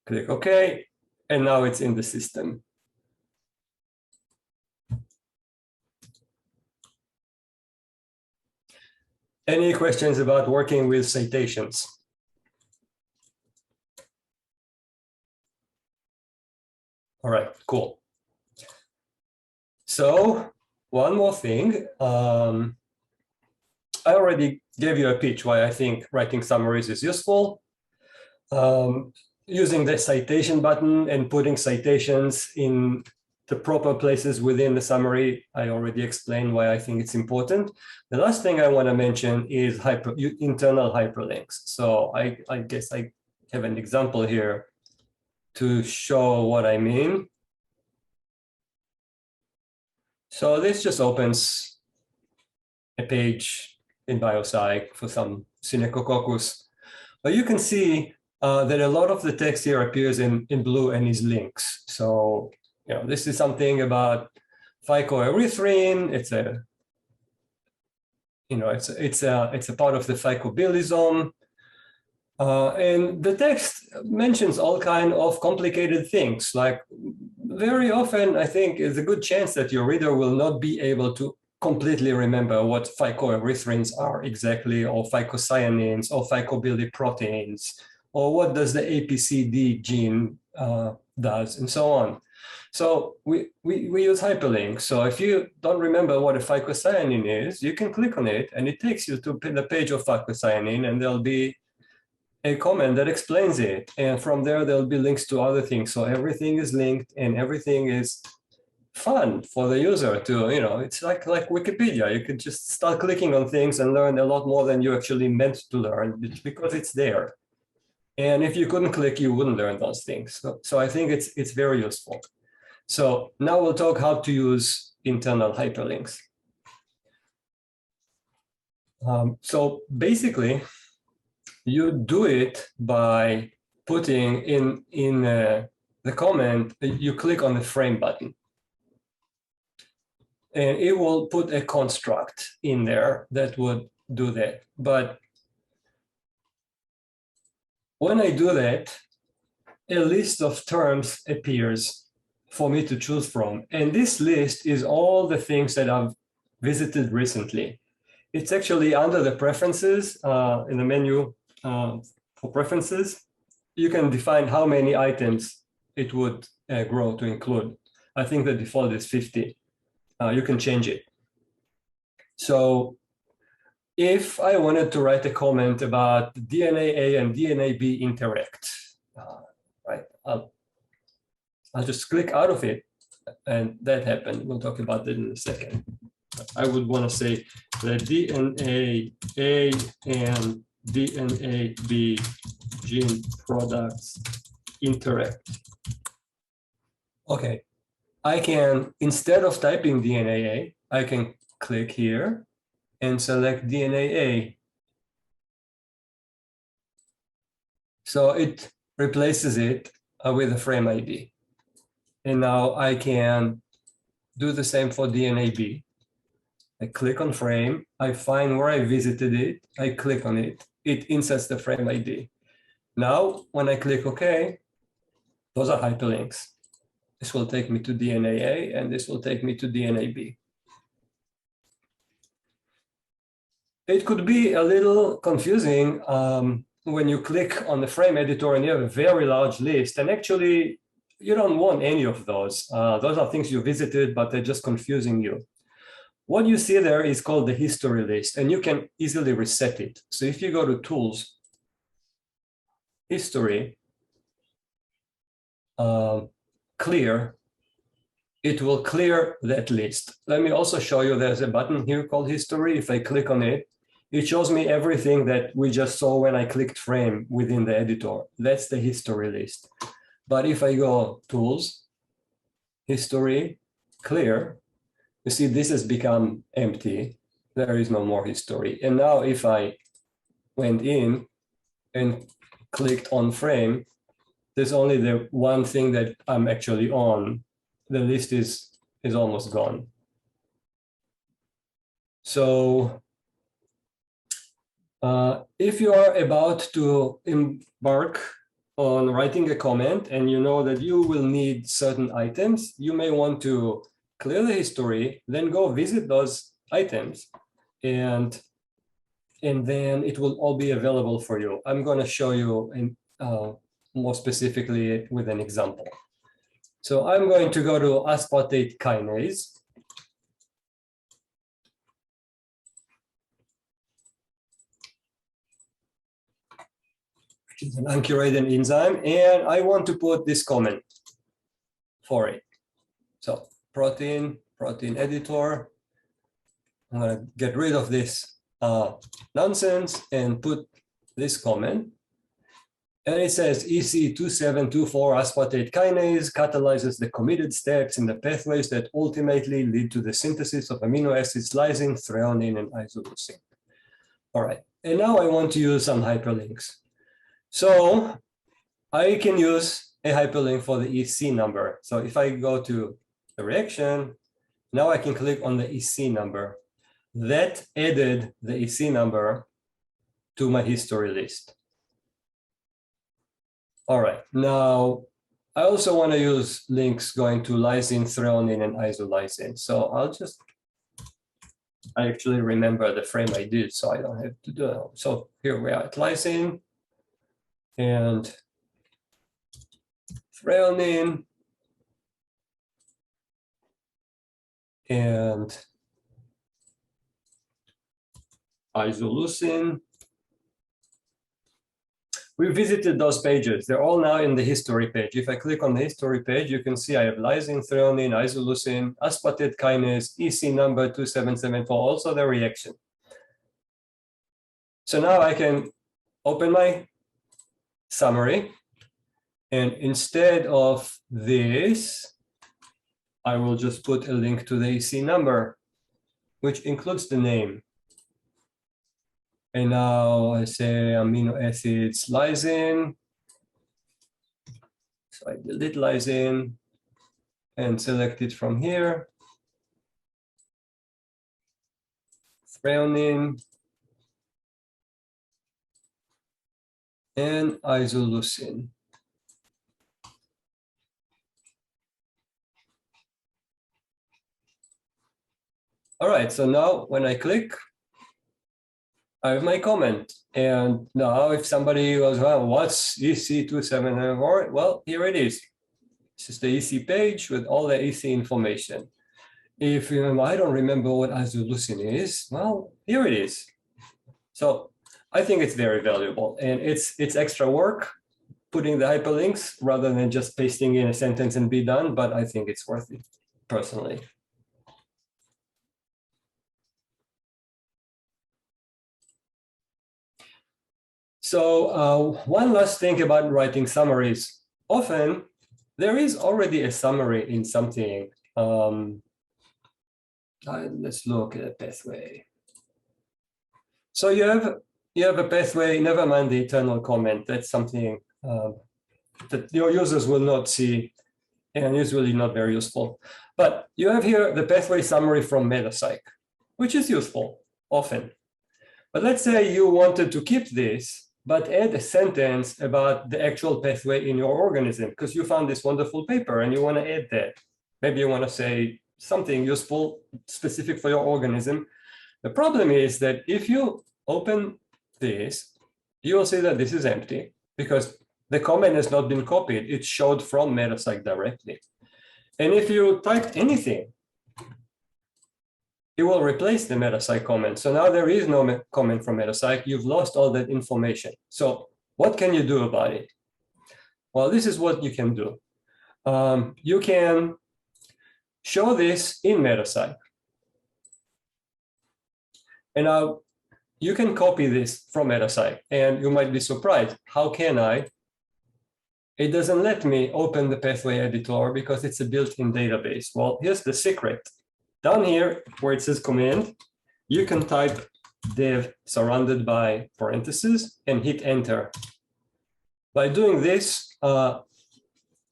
click OK, and now it's in the system. Any questions about working with citations? All right, cool. So one more thing. I already gave you a pitch why I think writing summaries is useful. Using the citation button and putting citations in the proper places within the summary. I already explained why I think it's important. The last thing I want to mention is internal hyperlinks. So I guess I have an example here to show what I mean. So this just opens a page in biopsych for some Synechococcus. But you can see that a lot of the text here appears in blue and is links. So, this is something about phycoerythrin. It's a, it's a part of the phycobilisome. And the text mentions all kinds of complicated things. Like very often, I think there's a good chance that your reader will not be able to completely remember what phycoerysthrins are exactly, or phycocyanins, or phycobiliproteins, or what does the APCD gene does, and so on. So we use hyperlinks. So if you don't remember what a phycocyanin is, you can click on it, and it takes you to the page of phycocyanin, and there'll be a comment that explains it. And from there, there'll be links to other things. So everything is linked, and everything is fun for the user to, it's like Wikipedia. You could just start clicking on things and learn a lot more than you actually meant to learn because it's there. And if you couldn't click, you wouldn't learn those things. So I think it's very useful. So now we'll talk how to use internal hyperlinks. So basically, you do it by putting in the comment, you click on the frame button. And it will put a construct in there that would do that. But when I do that, a list of terms appears for me to choose from. And this list is all the things that I've visited recently. It's actually under the preferences in the menu for preferences. You can define how many items it would grow to include. I think the default is 50. You can change it. So if I wanted to write a comment about DNA A and DNA B interact, right, I'll just click out of it, and that happened. We'll talk about that in a second. I would want to say that DNA A and DNA B gene products interact. Okay. I can, instead of typing DNA A, I can click here and select DNA A. So it replaces it with a frame ID. And now I can do the same for DNA B. I click on frame, I find where I visited it, I click on it, it inserts the frame ID. Now, when I click OK, those are hyperlinks. This will take me to DNA A, and this will take me to DNA B. It could be a little confusing when you click on the frame editor and you have a very large list, and actually you don't want any of those. Those are things you visited, but they're just confusing you. What you see there is called the history list, and you can easily reset it. So if you go to Tools, History, Clear, it will clear that list. Let me also show you there's a button here called History. If I click on it, it shows me everything that we just saw when I clicked frame within the editor. That's the history list. But if I go Tools, History, Clear, you see this has become empty. There is no more history. And now if I went in and clicked on frame, there's only the one thing that I'm actually on. The list is almost gone. So if you are about to embark on writing a comment and you know that you will need certain items, you may want to clear the history, then go visit those items, and then it will all be available for you. I'm going to show you in, more specifically with an example. So I'm going to go to aspartate kinase. Which is an uncurated enzyme, and I want to put this comment for it. So protein editor. I'm going to get rid of this nonsense and put this comment. And it says EC2724 aspartate kinase catalyzes the committed steps in the pathways that ultimately lead to the synthesis of amino acids lysine, threonine, and isoleucine. All right, and now I want to use some hyperlinks. So I can use a hyperlink for the EC number. So if I go to the reaction, now I can click on the EC number. That added the EC number to my history list. All right, now I also want to use links going to lysine, threonine, and isolysine. So I actually remember the frame I did, so I don't have to do it. So here we are at lysine and threonine and isoleucine. We visited those pages. They're all now in the history page. If I click on the history page, you can see I have lysine, threonine, isoleucine, aspartate kinase, EC number 2774, also the reaction. So now I can open my summary. And instead of this, I will just put a link to the EC number, which includes the name. And now I say amino acids lysine. So I delete lysine and select it from here. Threonine and isoleucine. All right, so now when I click, I have my comment. And now if somebody goes, well, what's EC2794? Well, here it is. This is the EC page with all the EC information. If I don't remember what isoleucine is, well, here it is. So I think it's very valuable, and it's extra work putting the hyperlinks rather than just pasting in a sentence and be done, but I think it's worth it personally. So one last thing about writing summaries. Often there is already a summary in something. Let's look at a pathway. So you have a pathway, never mind the internal comment. That's something that your users will not see and usually not very useful. But you have here the pathway summary from Metapsych, which is useful often. But let's say you wanted to keep this, but add a sentence about the actual pathway in your organism because you found this wonderful paper and you want to add that. Maybe you want to say something useful, specific for your organism. The problem is that if you open this, you will see that this is empty because the comment has not been copied. It showed from Metapsych directly. And if you type anything, it will replace the Metapsych comment. So now there is no comment from Metapsych. You've lost all that information. So what can you do about it? Well, this is what you can do. You can show this in Metapsych. And now you can copy this from Metapsych, and you might be surprised. How can I? It doesn't let me open the pathway editor because it's a built-in database. Well, here's the secret. Down here, where it says command, you can type dev surrounded by parentheses and hit enter. By doing this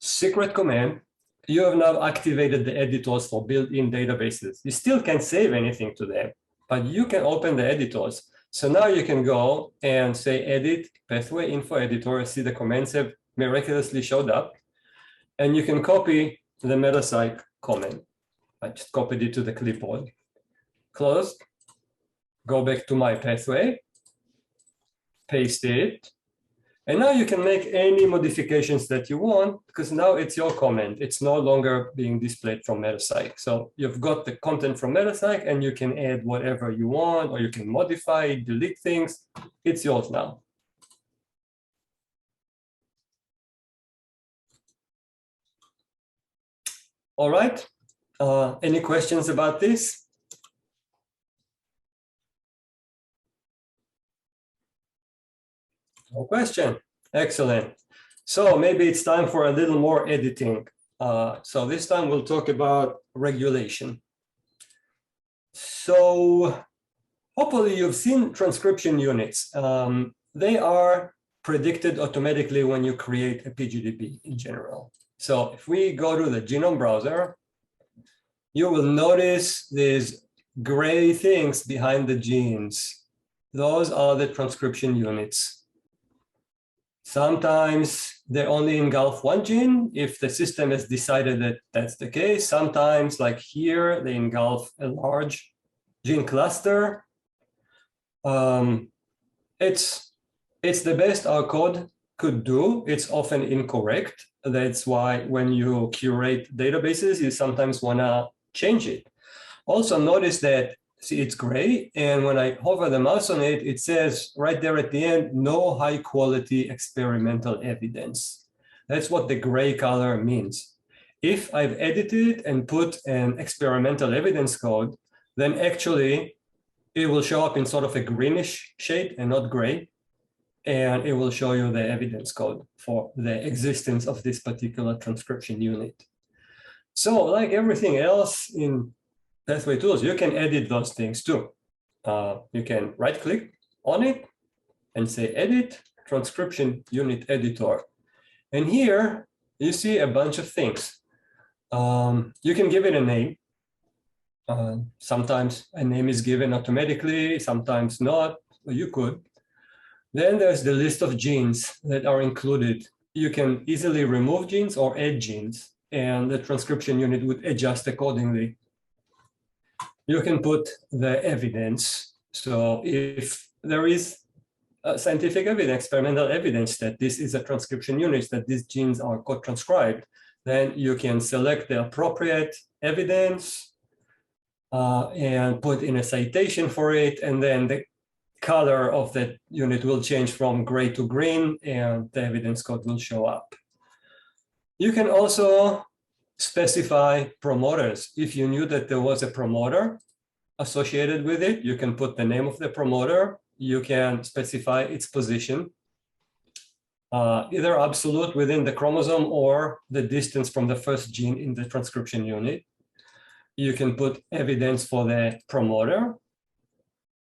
secret command, you have now activated the editors for built-in databases. You still can't save anything to them, but you can open the editors. So now you can go and say edit pathway info editor, see the commands have miraculously showed up, and you can copy the Metapsych comment. I just copied it to the clipboard. Close, go back to my pathway, paste it, and now you can make any modifications that you want because now it's your comment. It's no longer being displayed from Metapsych. So you've got the content from Metapsych and you can add whatever you want, or you can modify, delete things. It's yours now. All right. Any questions about this? No question. Excellent. So maybe it's time for a little more editing. So this time we'll talk about regulation. So hopefully you've seen transcription units. They are predicted automatically when you create a PGDB in general. So if we go to the genome browser, you will notice these gray things behind the genes. Those are the transcription units. Sometimes they only engulf one gene if the system has decided that that's the case. Sometimes, like here, they engulf a large gene cluster. It's the best our code could do. It's often incorrect. That's why when you curate databases, you sometimes want to change it. Also notice that, see, it's gray, and when I hover the mouse on it, it says right there at the end, no high quality experimental evidence. That's what the gray color means. If I've edited and put an experimental evidence code, then actually it will show up in sort of a greenish shade and not gray. And it will show you the evidence code for the existence of this particular transcription unit. So like everything else in Pathway Tools, you can edit those things too. You can right click on it and say edit transcription unit editor. And here you see a bunch of things. You can give it a name. Sometimes a name is given automatically, sometimes not, you could. Then there's the list of genes that are included. You can easily remove genes or add genes, and the transcription unit would adjust accordingly. You can put the evidence. So if there is scientific evidence, experimental evidence that this is a transcription unit, that these genes are co-transcribed, then you can select the appropriate evidence and put in a citation for it, and then the color of that unit will change from gray to green, and the evidence code will show up. You can also specify promoters. If you knew that there was a promoter associated with it, you can put the name of the promoter. You can specify its position, either absolute within the chromosome or the distance from the first gene in the transcription unit. You can put evidence for the promoter,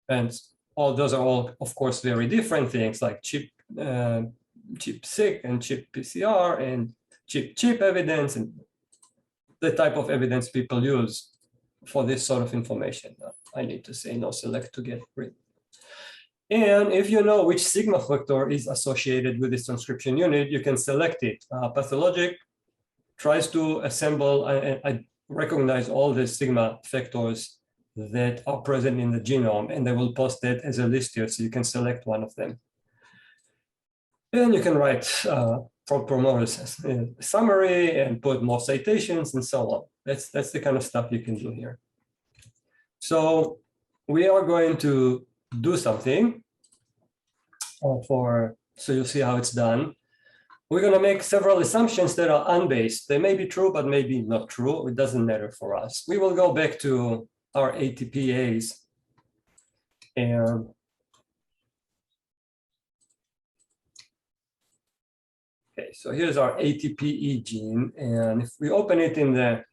and all those are all, of course, very different things like ChIP-seq and ChIP-PCR and ChIP-chip evidence and the type of evidence people use for this sort of information. I need to say no select to get rid. And if you know which sigma factor is associated with this transcription unit, you can select it. Pathologic tries to assemble and recognize all the sigma factors that are present in the genome, and they will post that as a list here, so you can select one of them. And you can write for promoters summary and put more citations and so on. That's the kind of stuff you can do here. So we are going to do something so you'll see how it's done. We're going to make several assumptions that are unbased. They may be true, but maybe not true. It doesn't matter for us. We will go back to our ATPase and okay, so here's our ATPE gene, and if we open it in the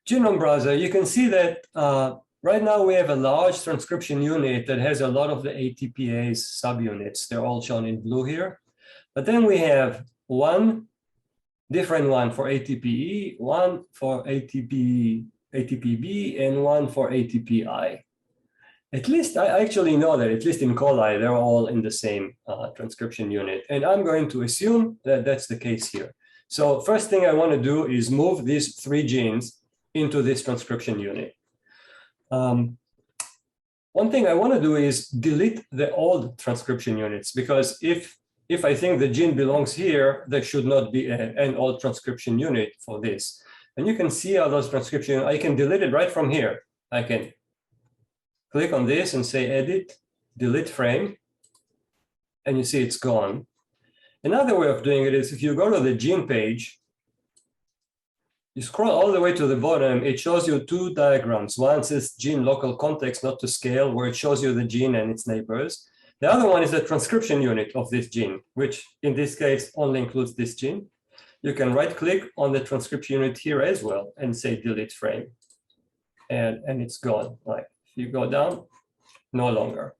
genome browser, you can see that right now we have a large transcription unit that has a lot of the ATPase subunits. They're all shown in blue here, but then we have one different one for ATPE, one for ATPB, and one for ATPI. At least I actually know that, at least in coli, they're all in the same transcription unit. And I'm going to assume that that's the case here. So first thing I want to do is move these 3 genes into this transcription unit. One thing I want to do is delete the old transcription units, because if I think the gene belongs here, there should not be an old transcription unit for this. And you can see how those transcription, I can delete it right from here. I can click on this and say edit, delete frame, and you see it's gone. Another way of doing it is if you go to the gene page you scroll all the way to the bottom, it shows you two diagrams. One says gene local context, not to scale, where it shows you the gene and its neighbors. The other one is the transcription unit of this gene, which in this case only includes this gene. You can right click on the transcription unit here as well and say delete frame. And it's gone. Like if you go down, no longer.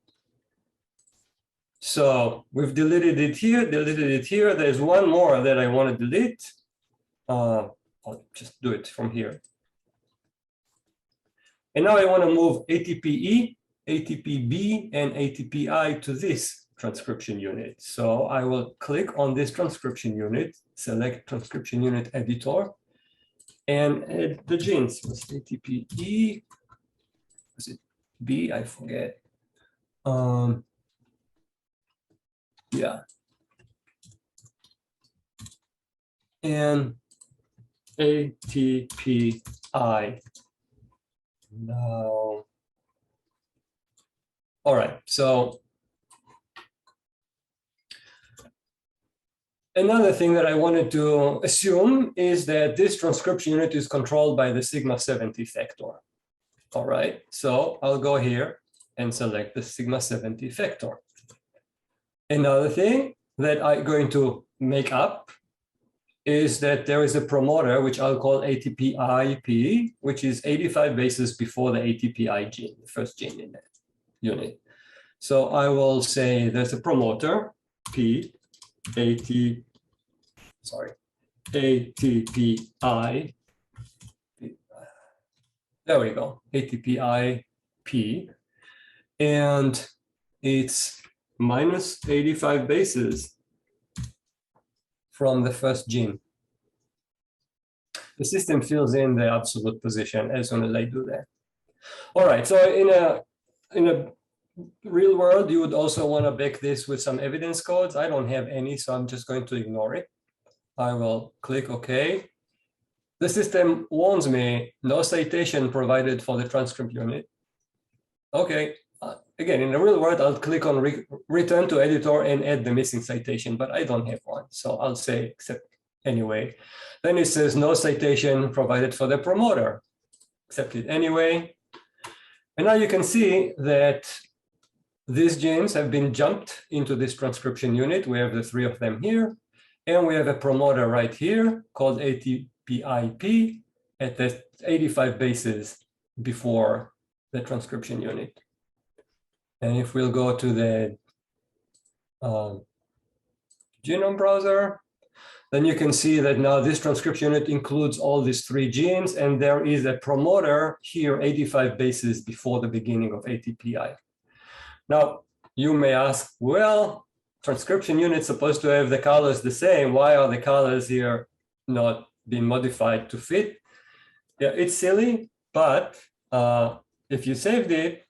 So we've deleted it here, deleted it here. There's one more that I want to delete. I'll just do it from here. And now I want to move ATPE, ATPB, and ATPI to this transcription unit. So I will click on this transcription unit, select transcription unit editor, and add the genes. It was ATPE, was it B? I forget. Yeah. And ATPI. Now, all right, so another thing that I wanted to assume is that this transcription unit is controlled by the sigma 70 factor. All right, so I'll go here and select the sigma 70 factor. Another thing that I'm going to make up is that there is a promoter, which I'll call ATPIP, which is 85 bases before the ATPI gene, the first gene in that unit. So I will say there's a promoter, ATPI, there we go, ATPIP, and it's minus 85 bases from the first gene. The system fills in the absolute position as soon as I do that. All right, so in a real world, you would also want to back this with some evidence codes. I don't have any, so I'm just going to ignore it. I will click OK. The system warns me, no citation provided for the transcript unit. Okay, again, in the real world, I'll click on return to editor and add the missing citation, but I don't have one. So I'll say accept anyway. Then it says no citation provided for the promoter. Accept it anyway. And now you can see that these genes have been jumped into this transcription unit. We have the three of them here. And we have a promoter right here called ATPIP at the 85 bases before the transcription unit. And if we'll go to the genome browser, then you can see that now this transcription unit includes all these three genes, and there is a promoter here 85 bases before the beginning of ATPI. Now, you may ask, well, transcription unit's supposed to have the colors the same. Why are the colors here not being modified to fit? Yeah, it's silly, but if you saved it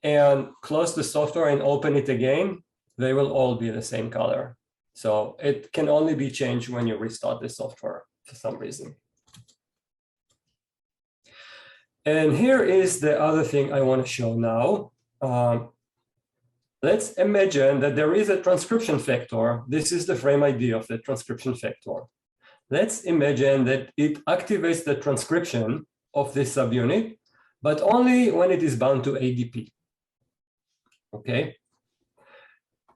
and close the software and open it again, they will all be the same color. So it can only be changed when you restart the software for some reason. And here is the other thing I want to show now. Let's imagine that there is a transcription factor. This is the frame ID of the transcription factor. Let's imagine that it activates the transcription of this subunit, but only when it is bound to ADP. Okay.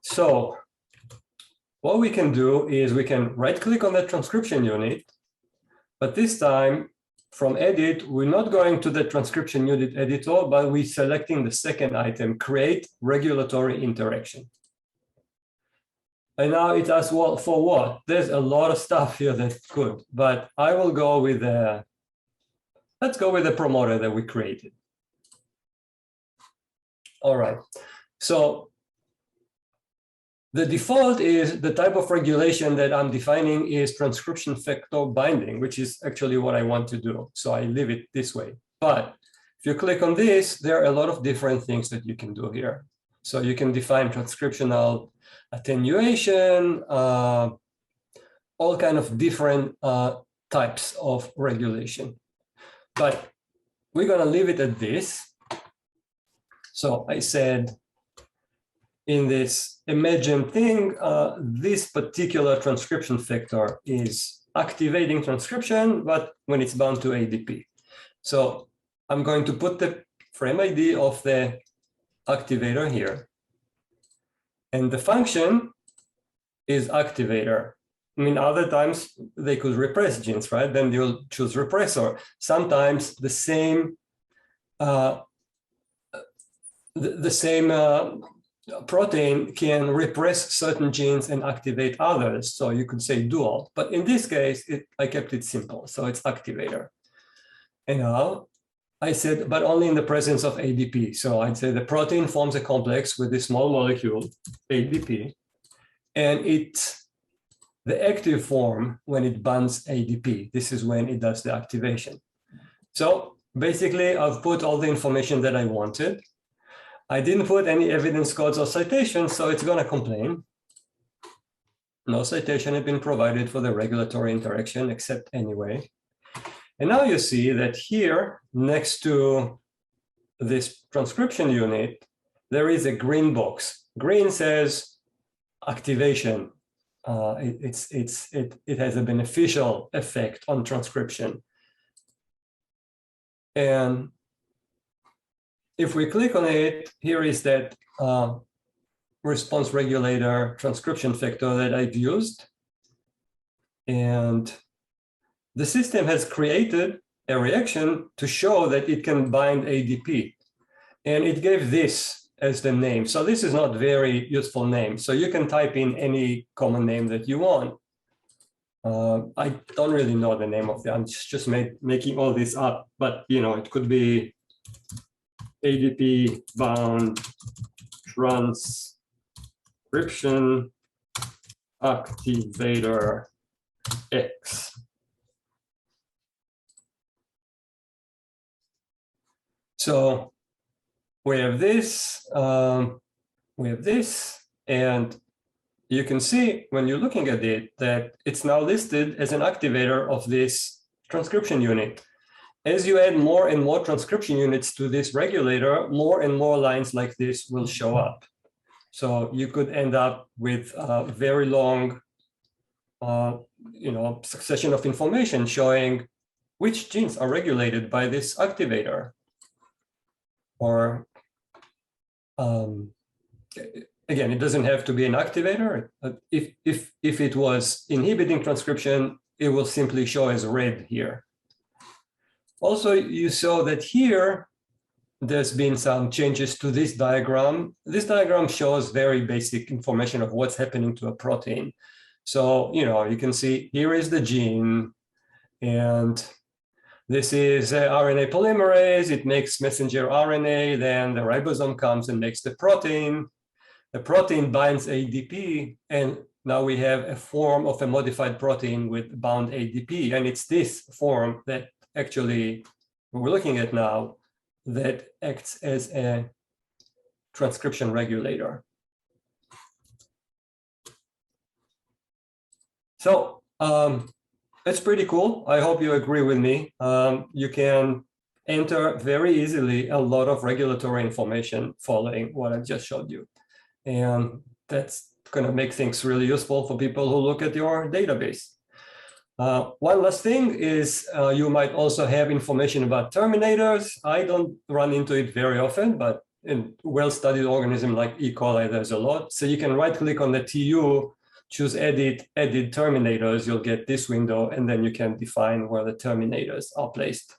So what we can do is we can right-click on the transcription unit, but this time from edit, we're not going to the transcription unit editor, but we're selecting the second item, create regulatory interaction. And now it asks, well, for what? There's a lot of stuff here that's good, but I will go with the, let's go with the promoter that we created. All right, so the default is the type of regulation that I'm defining is transcription factor binding, which is actually what I want to do. So I leave it this way. But if you click on this, there are a lot of different things that you can do here. So you can define transcriptional attenuation, all kind of different types of regulation. But we're going to leave it at this. So I said, in this imagined thing, this particular transcription factor is activating transcription, but when it's bound to ADP. So I'm going to put the frame ID of the activator here. And the function is activator. I mean, other times they could repress genes, right? Then you'll choose repressor. Sometimes the same protein can repress certain genes and activate others. So you could say dual, but in this case, I kept it simple. So it's activator. And now I said, but only in the presence of ADP. So I'd say the protein forms a complex with this small molecule, ADP, and the active form when it binds ADP. This is when it does the activation. So basically, I've put all the information that I wanted. I didn't put any evidence codes or citations, so it's going to complain. No citation had been provided for the regulatory interaction, except anyway. And now you see that here, next to this transcription unit, there is a green box. Green says activation. It has a beneficial effect on transcription. And if we click on it, here is that response regulator transcription factor that I've used. And the system has created a reaction to show that it can bind ADP. And it gave this as the name. So this is not very useful name. So you can type in any common name that you want. I don't really know the name of it. I'm just making all this up, but it could be ADP bound transcription activator X. So we have this, and you can see when you're looking at it that it's now listed as an activator of this transcription unit. As you add more and more transcription units to this regulator, more and more lines like this will show up. So you could end up with a very long, succession of information showing which genes are regulated by this activator. Or again, it doesn't have to be an activator. If it was inhibiting transcription, it will simply show as red here. Also, you saw that here, there's been some changes to this diagram. This diagram shows very basic information of what's happening to a protein. So, you can see here is the gene, and this is RNA polymerase. It makes messenger RNA, then the ribosome comes and makes the protein. The protein binds ADP, and now we have a form of a modified protein with bound ADP, and it's this form that actually we're looking at now that acts as a transcription regulator. So it's pretty cool. I hope you agree with me. You can enter very easily a lot of regulatory information following what I just showed you. And that's going to make things really useful for people who look at your database. One last thing is you might also have information about terminators. I don't run into it very often, but in well-studied organisms like E. coli, there's a lot. So you can right-click on the TU, choose edit terminators, you'll get this window, and then you can define where the terminators are placed.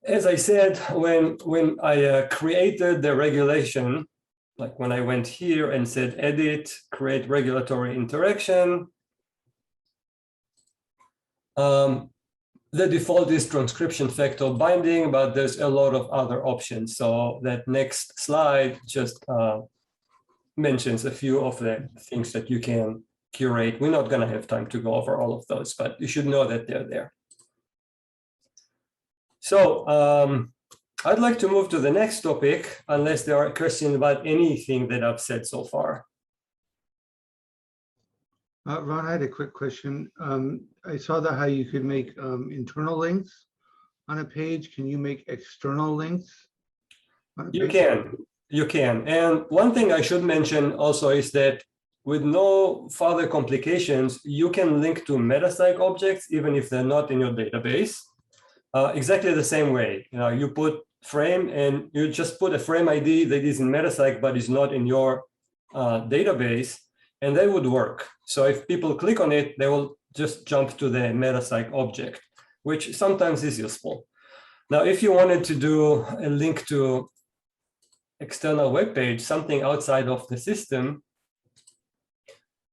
As I said, when I created the regulation, like when I went here and said edit, create regulatory interaction, the default is transcription factor binding, but there's a lot of other options. So that next slide just mentions a few of the things that you can curate. We're not going to have time to go over all of those, but you should know that they're there. So I'd like to move to the next topic, unless there are questions about anything that I've said so far. Ron, I had a quick question. I saw that how you could make internal links on a page. Can you make external links on a page? You can. And one thing I should mention also is that with no further complications, you can link to MetaCyc objects even if they're not in your database. Exactly the same way. You put frame and you just put a frame ID that is in MetaCyc but is not in your database, and they would work. So if people click on it, they will just jump to the MetaCyc object, which sometimes is useful. Now, if you wanted to do a link to external web page, something outside of the system,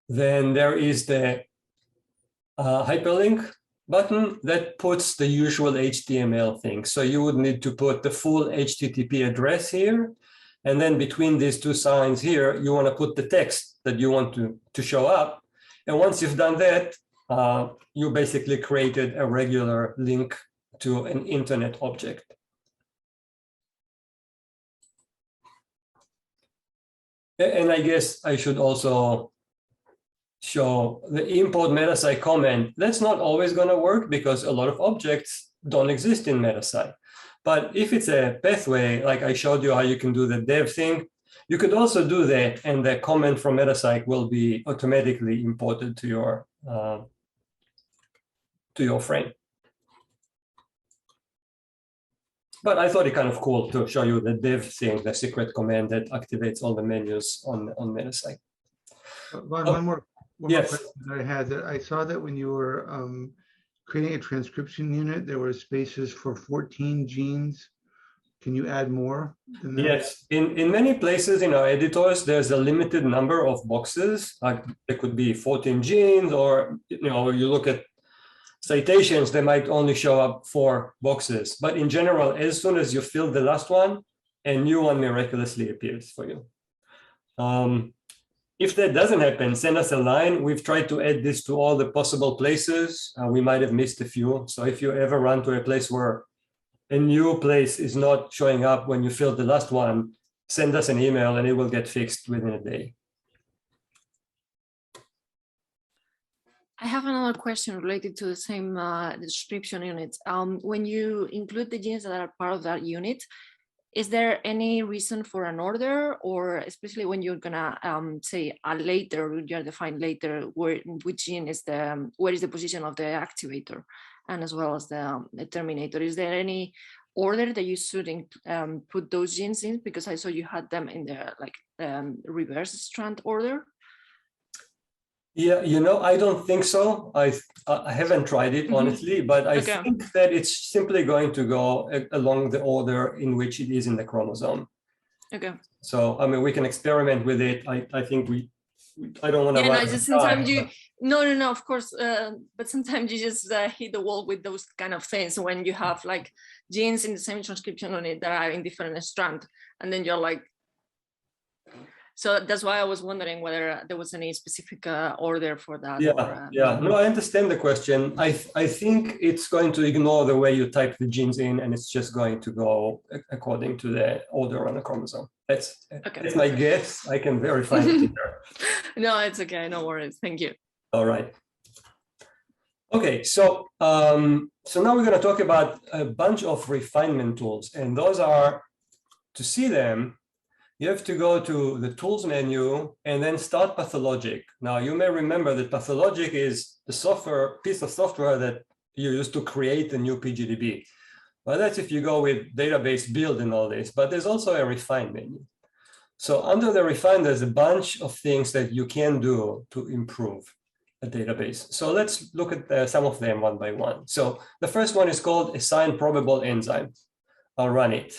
then there is the hyperlink button that puts the usual HTML thing. So you would need to put the full HTTP address here. And then between these two signs here, you want to put the text that you want to show up. And once you've done that, you basically created a regular link to an internet object. And I guess I should also show the import MetaCyc comment. That's not always going to work because a lot of objects don't exist in MetaCyc. But if it's a pathway, like I showed you how you can do the dev thing, you could also do that, and the comment from MetaCyc will be automatically imported to your frame. But I thought it kind of cool to show you the dev thing, the secret command that activates all the menus on MetaCyc. One more Yes. question that I had. That I saw that when you were creating a transcription unit, there were spaces for 14 genes. Can you add more than that? Yes, in many places in our editors, there's a limited number of boxes. Like there could be 14 genes, or you look at citations, they might only show up 4 boxes. But in general, as soon as you fill the last one, a new one miraculously appears for you. If that doesn't happen, send us a line. We've tried to add this to all the possible places. We might have missed a few. So if you ever run to a place where a new place is not showing up when you filled the last one, send us an email and it will get fixed within a day. I have another question related to the same description units. When you include the genes that are part of that unit, is there any reason for an order, or especially when you're gonna say a later, you're defined later, which gene is where is the position of the activator, and as well as the terminator? Is there any order that you should put those genes in? Because I saw you had them in the reverse strand order. Yeah, I don't think so. I haven't tried it, honestly, but I think that it's simply going to go along the order in which it is in the chromosome. Okay. So, I mean, we can experiment with it. I think I don't want to. Yeah, no, just sometimes no, of course. But sometimes you just hit the wall with those kind of things when you have like genes in the same transcription unit that are in different strands, and then you're like. So that's why I was wondering whether there was any specific order for that. Yeah. No, I understand the question. I think it's going to ignore the way you type the genes in, and it's just going to go according to the order on the chromosome. That's my guess. I can verify it later. No, it's okay. No worries. Thank you. All right. Okay, so now we're going to talk about a bunch of refinement tools, and those are, to see them, you have to go to the tools menu and then start Pathologic. Now, you may remember that Pathologic is the piece of software that you use to create a new PGDB. Well, that's if you go with database build and all this, but there's also a refine menu. So under the refine, there's a bunch of things that you can do to improve a database. So let's look at some of them one by one. So the first one is called assign probable enzyme. I'll run it.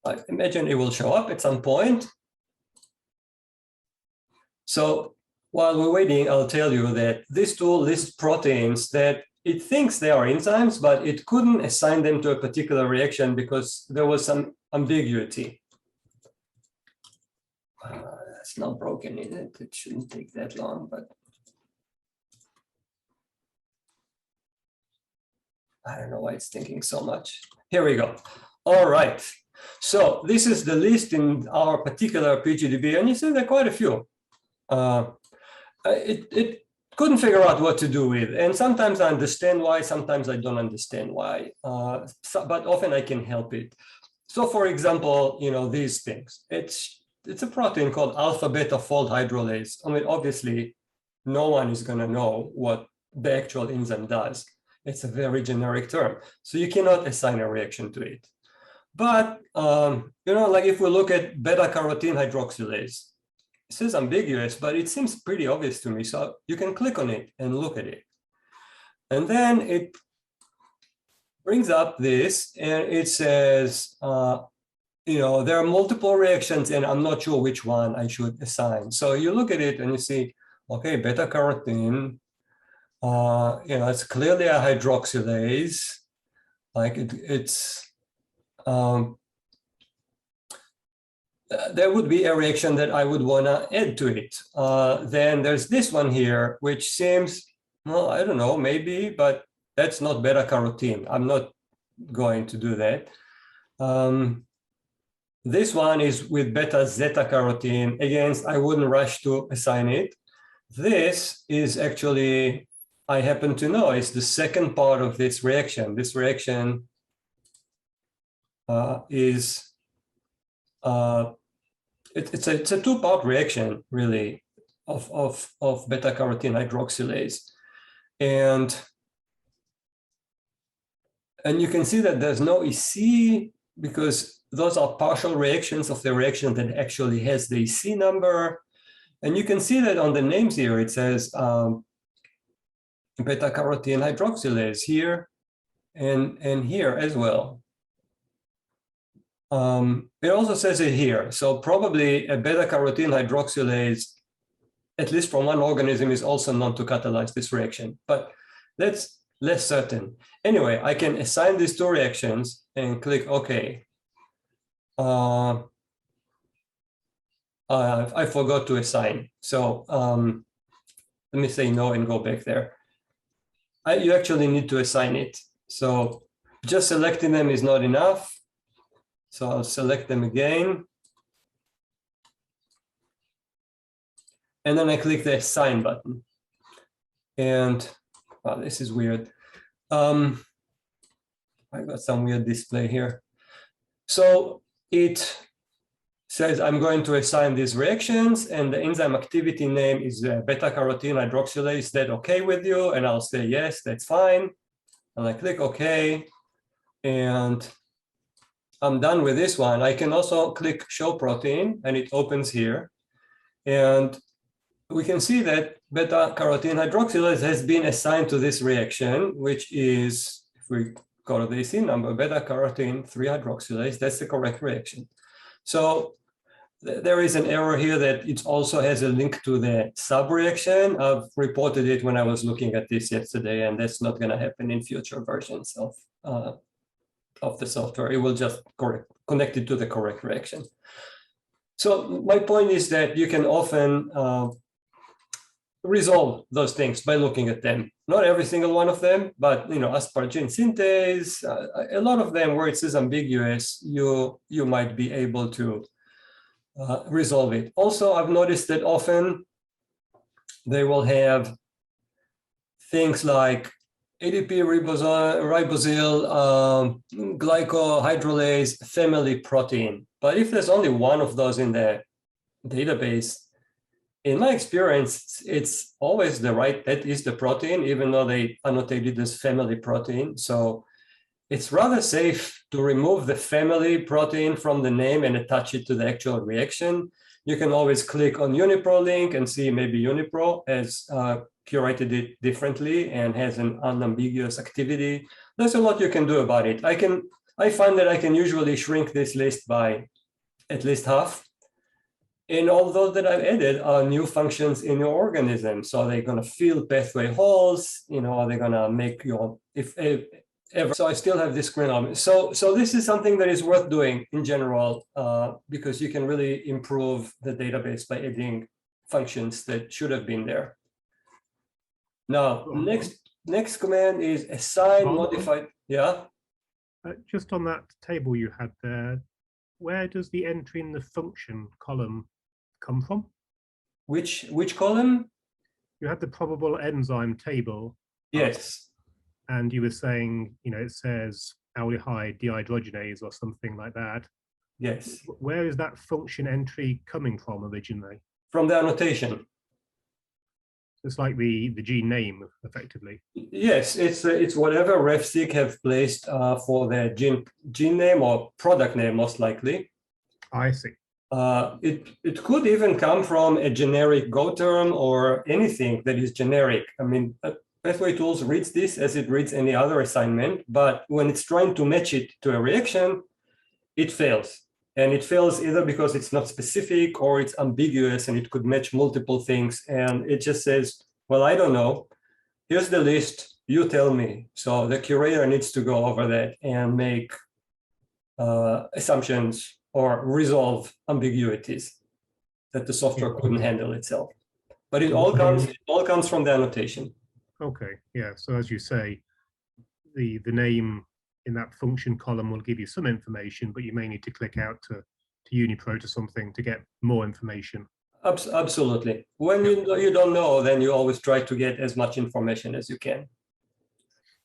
I imagine it will show up at some point. So while we're waiting, I'll tell you that this tool lists proteins that it thinks they are enzymes, but it couldn't assign them to a particular reaction because there was some ambiguity. That's not broken, is it? It shouldn't take that long, but I don't know why it's thinking so much. Here we go. All right. So this is the list in our particular PGDB, and you see there are quite a few. It couldn't figure out what to do with, and sometimes I understand why, sometimes I don't understand why, but often I can help it. So for example, these things, it's a protein called alpha beta fold hydrolase. I mean, obviously, no one is going to know what the actual enzyme does. It's a very generic term. So you cannot assign a reaction to it. But, like if we look at beta carotene hydroxylase, it says ambiguous, but it seems pretty obvious to me. So you can click on it and look at it. And then it brings up this, and it says, there are multiple reactions, and I'm not sure which one I should assign. So you look at it and you see, okay, beta carotene, it's clearly a hydroxylase. Like there would be a reaction that I would want to add to it. Then there's this one here, which seems, well, I don't know, maybe, but that's not beta carotene. I'm not going to do that. This one is with beta zeta carotene. Again, I wouldn't rush to assign it. This is actually, I happen to know, is the second part of this reaction. This reaction is it's a two-part reaction, really, of beta carotene hydroxylase, and you can see that there's no EC because those are partial reactions of the reaction that actually has the EC number, and you can see that on the names here it says beta carotene hydroxylase here and here as well. It also says it here. So probably a beta carotene hydroxylase, at least from one organism, is also known to catalyze this reaction, but that's less certain. Anyway, I can assign these two reactions and click OK. I forgot to assign. So let me say no and go back there. You actually need to assign it. So just selecting them is not enough. So I'll select them again. And then I click the assign button. And wow, this is weird. I got some weird display here. So it says I'm going to assign these reactions, and the enzyme activity name is beta carotene hydroxylase. Is that okay with you? And I'll say yes, that's fine. And I click OK. And I'm done with this one. I can also click show protein, and it opens here. And we can see that beta carotene hydroxylase has been assigned to this reaction, which is, if we go to the EC number, beta carotene 3-hydroxylase, that's the correct reaction. So there is an error here that it also has a link to the sub-reaction. I've reported it when I was looking at this yesterday, and that's not going to happen in future versions of the software. It will just connect it to the correct reaction. So my point is that you can often resolve those things by looking at them. Not every single one of them, but asparagine synthase, a lot of them where it says ambiguous, you might be able to resolve it. Also, I've noticed that often they will have things like ADP ribosyl glycohydrolase family protein. But if there's only one of those in the database, in my experience, it's always that is the protein, even though they annotated as family protein. So it's rather safe to remove the family protein from the name and attach it to the actual reaction. You can always click on Unipro link and see maybe Unipro has curated it differently and has an unambiguous activity. There's a lot you can do about it. I find that I can usually shrink this list by at least half. And all those that I've added are new functions in your organism. So they're going to fill pathway holes, are they going to make your, if ever. So I still have this screen on. So this is something that is worth doing in general, because you can really improve the database by adding functions that should have been there. Now, next command is assign modified. Yeah. Just on that table you had there, where does the entry in the function column come from? Which column? You had the probable enzyme table. Yes. And you were saying, it says aldehyde dehydrogenase or something like that. Yes, Where is that function entry coming from originally? from the annotation. It's like the gene name, effectively. Yes, it's whatever RefSeq have placed for their gene name or product name, most likely. I see. It could even come from a generic Go term or anything that is generic. I mean, Pathway Tools reads this as it reads any other assignment, but when it's trying to match it to a reaction, it fails. And it fails either because it's not specific or it's ambiguous and it could match multiple things. And it just says, well, I don't know. Here's the list. You tell me. So the curator needs to go over that and make assumptions or resolve ambiguities that the software couldn't handle itself. But it all comes from the annotation. Okay, yeah. So as you say, the name in that function column will give you some information, but you may need to click out to UniProt or something to get more information. Absolutely. When you don't know, then you always try to get as much information as you can.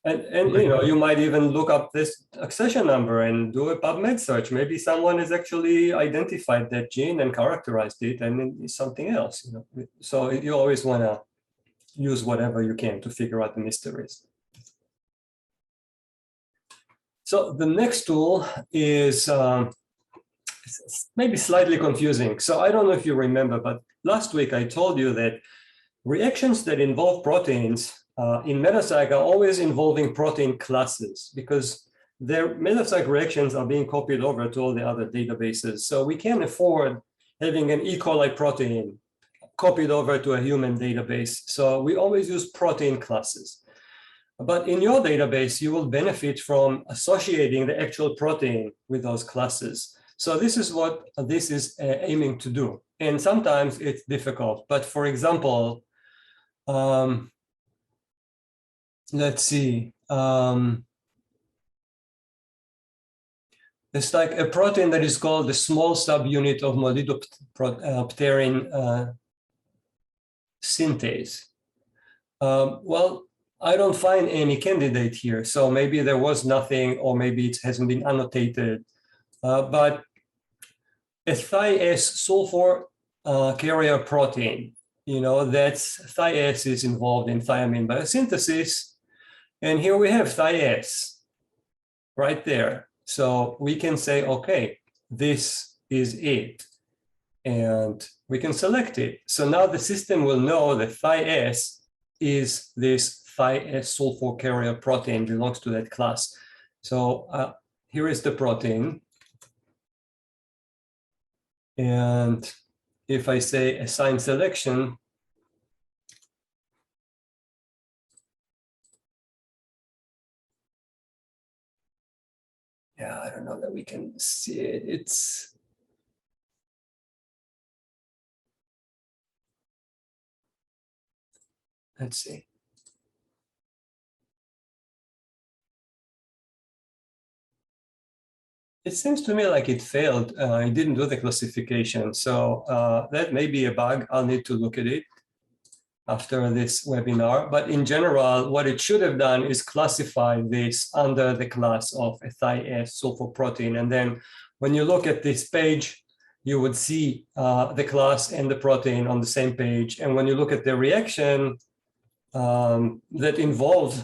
And you know, you might even look up this accession number and do a PubMed search. Maybe someone has actually identified that gene and characterized it, and it's something else. You know, so you always want to use whatever you can to figure out the mysteries. So the next tool is maybe slightly confusing. So I don't know if you remember, but last week I told you that reactions that involve proteins in Metacyc are always involving protein classes because their Metacyc reactions are being copied over to all the other databases. So we can't afford having an E. coli protein copied over to a human database. So we always use protein classes. But in your database, you will benefit from associating the actual protein with those classes. So this is what this is aiming to do. And sometimes it's difficult. But for example, let's see. It's like a protein that is called the small subunit of molybdopterin synthase. Well, I don't find any candidate here. So maybe there was nothing, or maybe it hasn't been annotated. But a thias sulfur carrier protein, you know, that's thias is involved in thiamine biosynthesis. And here we have thias right there. So we can say, okay, this is it. And we can select it. So now the system will know that thias is this thias sulfur carrier protein, belongs to that class. So here is the protein. And if I say assign selection, yeah, I don't know that we can see it. It's let's see. It seems to me like it failed. It didn't do the classification. So that may be a bug. I'll need to look at it after this webinar. But in general, what it should have done is classify this under the class of a thias sulfur protein. And then when you look at this page, you would see the class and the protein on the same page. And when you look at the reaction that involves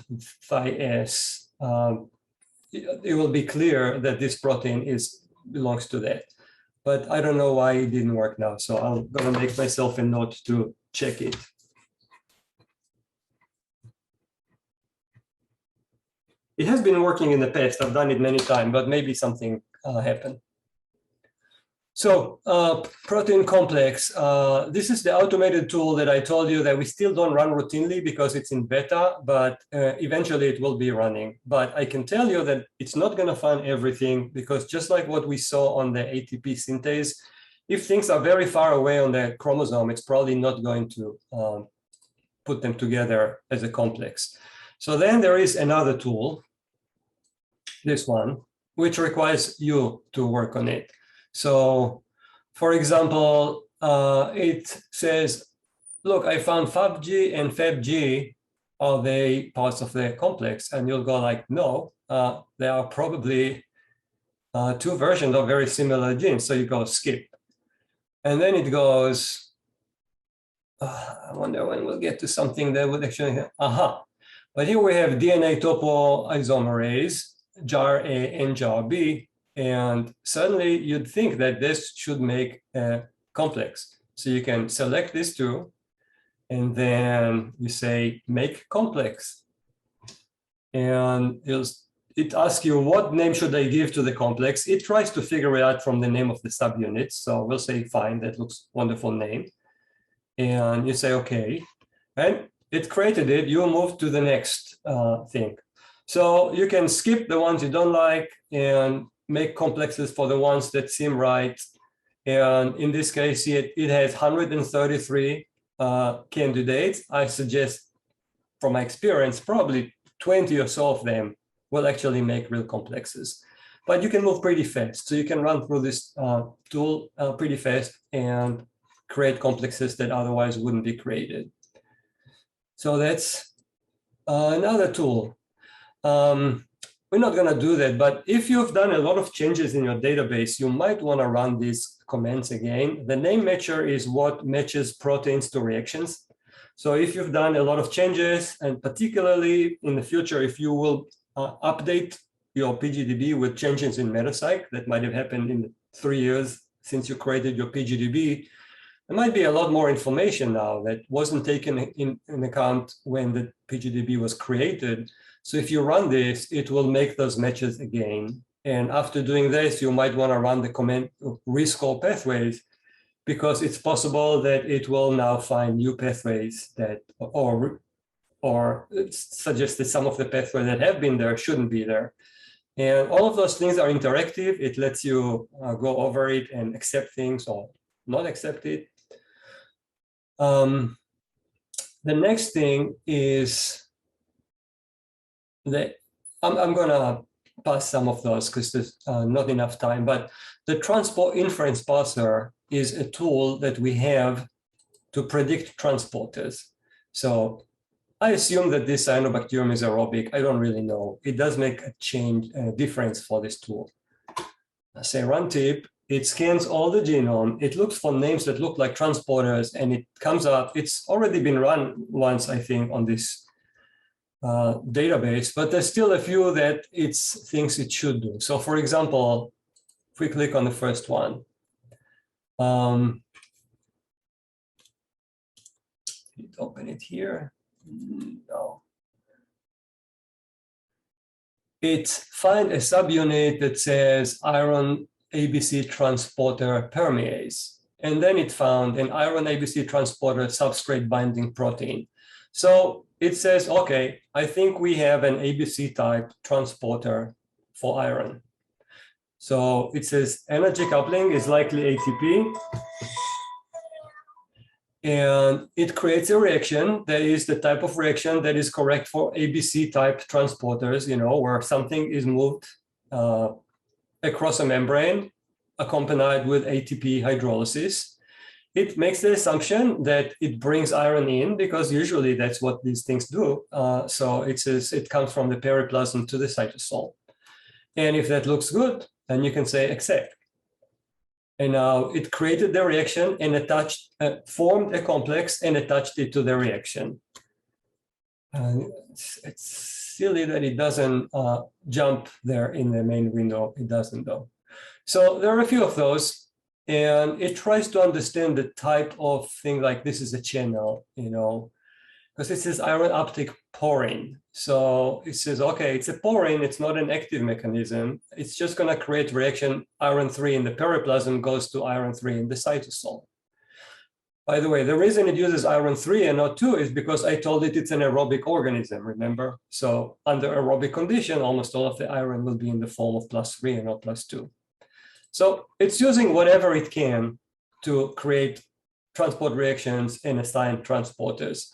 thias, it will be clear that this protein belongs to that. But I don't know why it didn't work now. So I'm going to make myself a note to check it. It has been working in the past. I've done it many times, but maybe something happened. So protein complex, this is the automated tool that I told you that we still don't run routinely because it's in beta, but eventually it will be running. But I can tell you that it's not going to find everything because just like what we saw on the ATP synthase, if things are very far away on the chromosome, it's probably not going to put them together as a complex. So then there is another tool, this one, which requires you to work on it. So, for example, it says, look, I found FABG and FABG are they parts of the complex? And you'll go like, no, they are probably two versions of very similar genes. So you go skip. And then it goes, I wonder when we'll get to something that would actually, But here we have DNA topoisomerase, JAR A and JAR B. And suddenly you'd think that this should make a complex. So you can select these two, and then you say make complex. And it asks you what name should I give to the complex. It tries to figure it out from the name of the subunit. So we'll say fine, that looks wonderful name. And you say okay. And it created it, you move to the next thing. So you can skip the ones you don't like and make complexes for the ones that seem right. And in this case, it has 133 candidates. I suggest, from my experience, probably 20 or so of them will actually make real complexes. But you can move pretty fast. So you can run through this tool pretty fast and create complexes that otherwise wouldn't be created. So that's another tool. We're not going to do that, but if you've done a lot of changes in your database, you might want to run these commands again. The name matcher is what matches proteins to reactions. So if you've done a lot of changes, and particularly in the future, if you will update your PGDB with changes in metapsych that might have happened in the 3 years since you created your PGDB, there might be a lot more information now that wasn't taken in account when the PGDB was created. So if you run this, it will make those matches again. And after doing this, you might want to run the command rescore pathways, because it's possible that it will now find new pathways that, or suggest that some of the pathways that have been there shouldn't be there. And all of those things are interactive. It lets you go over it and accept things or not accept it. The next thing is that I'm going to pass some of those because there's not enough time, but the transport inference parser is a tool that we have to predict transporters. So I assume that this cyanobacterium is aerobic. I don't really know. It does make a difference for this tool. I say run tip. It scans all the genome. It looks for names that look like transporters, and it comes up. It's already been run once, I think, on this database, but there's still a few that it thinks it should do. So for example, if we click on the first one, open it here. No. It finds a subunit that says iron ABC transporter permease. And then it found an iron ABC transporter substrate binding protein. So it says, okay, I think we have an ABC type transporter for iron. So it says energy coupling is likely ATP. And it creates a reaction that is the type of reaction that is correct for ABC type transporters, you know, where something is moved across a membrane accompanied with ATP hydrolysis. It makes the assumption that it brings iron in, because usually that's what these things do. So it says it comes from the periplasm to the cytosol. And if that looks good, then you can say accept. And now it created the reaction and attached, formed a complex and attached it to the reaction. It's silly that it doesn't jump there in the main window. It doesn't though. So there are a few of those, and it tries to understand the type of thing, like this is a channel, you know, because it says iron uptake porine. So it says, okay, it's a porine, it's not an active mechanism. It's just going to create reaction iron 3 in the periplasm goes to iron 3 in the cytosol. By the way, the reason it uses iron 3 and not 2 is because I told it it's an aerobic organism, remember? So under aerobic condition, almost all of the iron will be in the form of +3 and not +2. So it's using whatever it can to create transport reactions and assign transporters.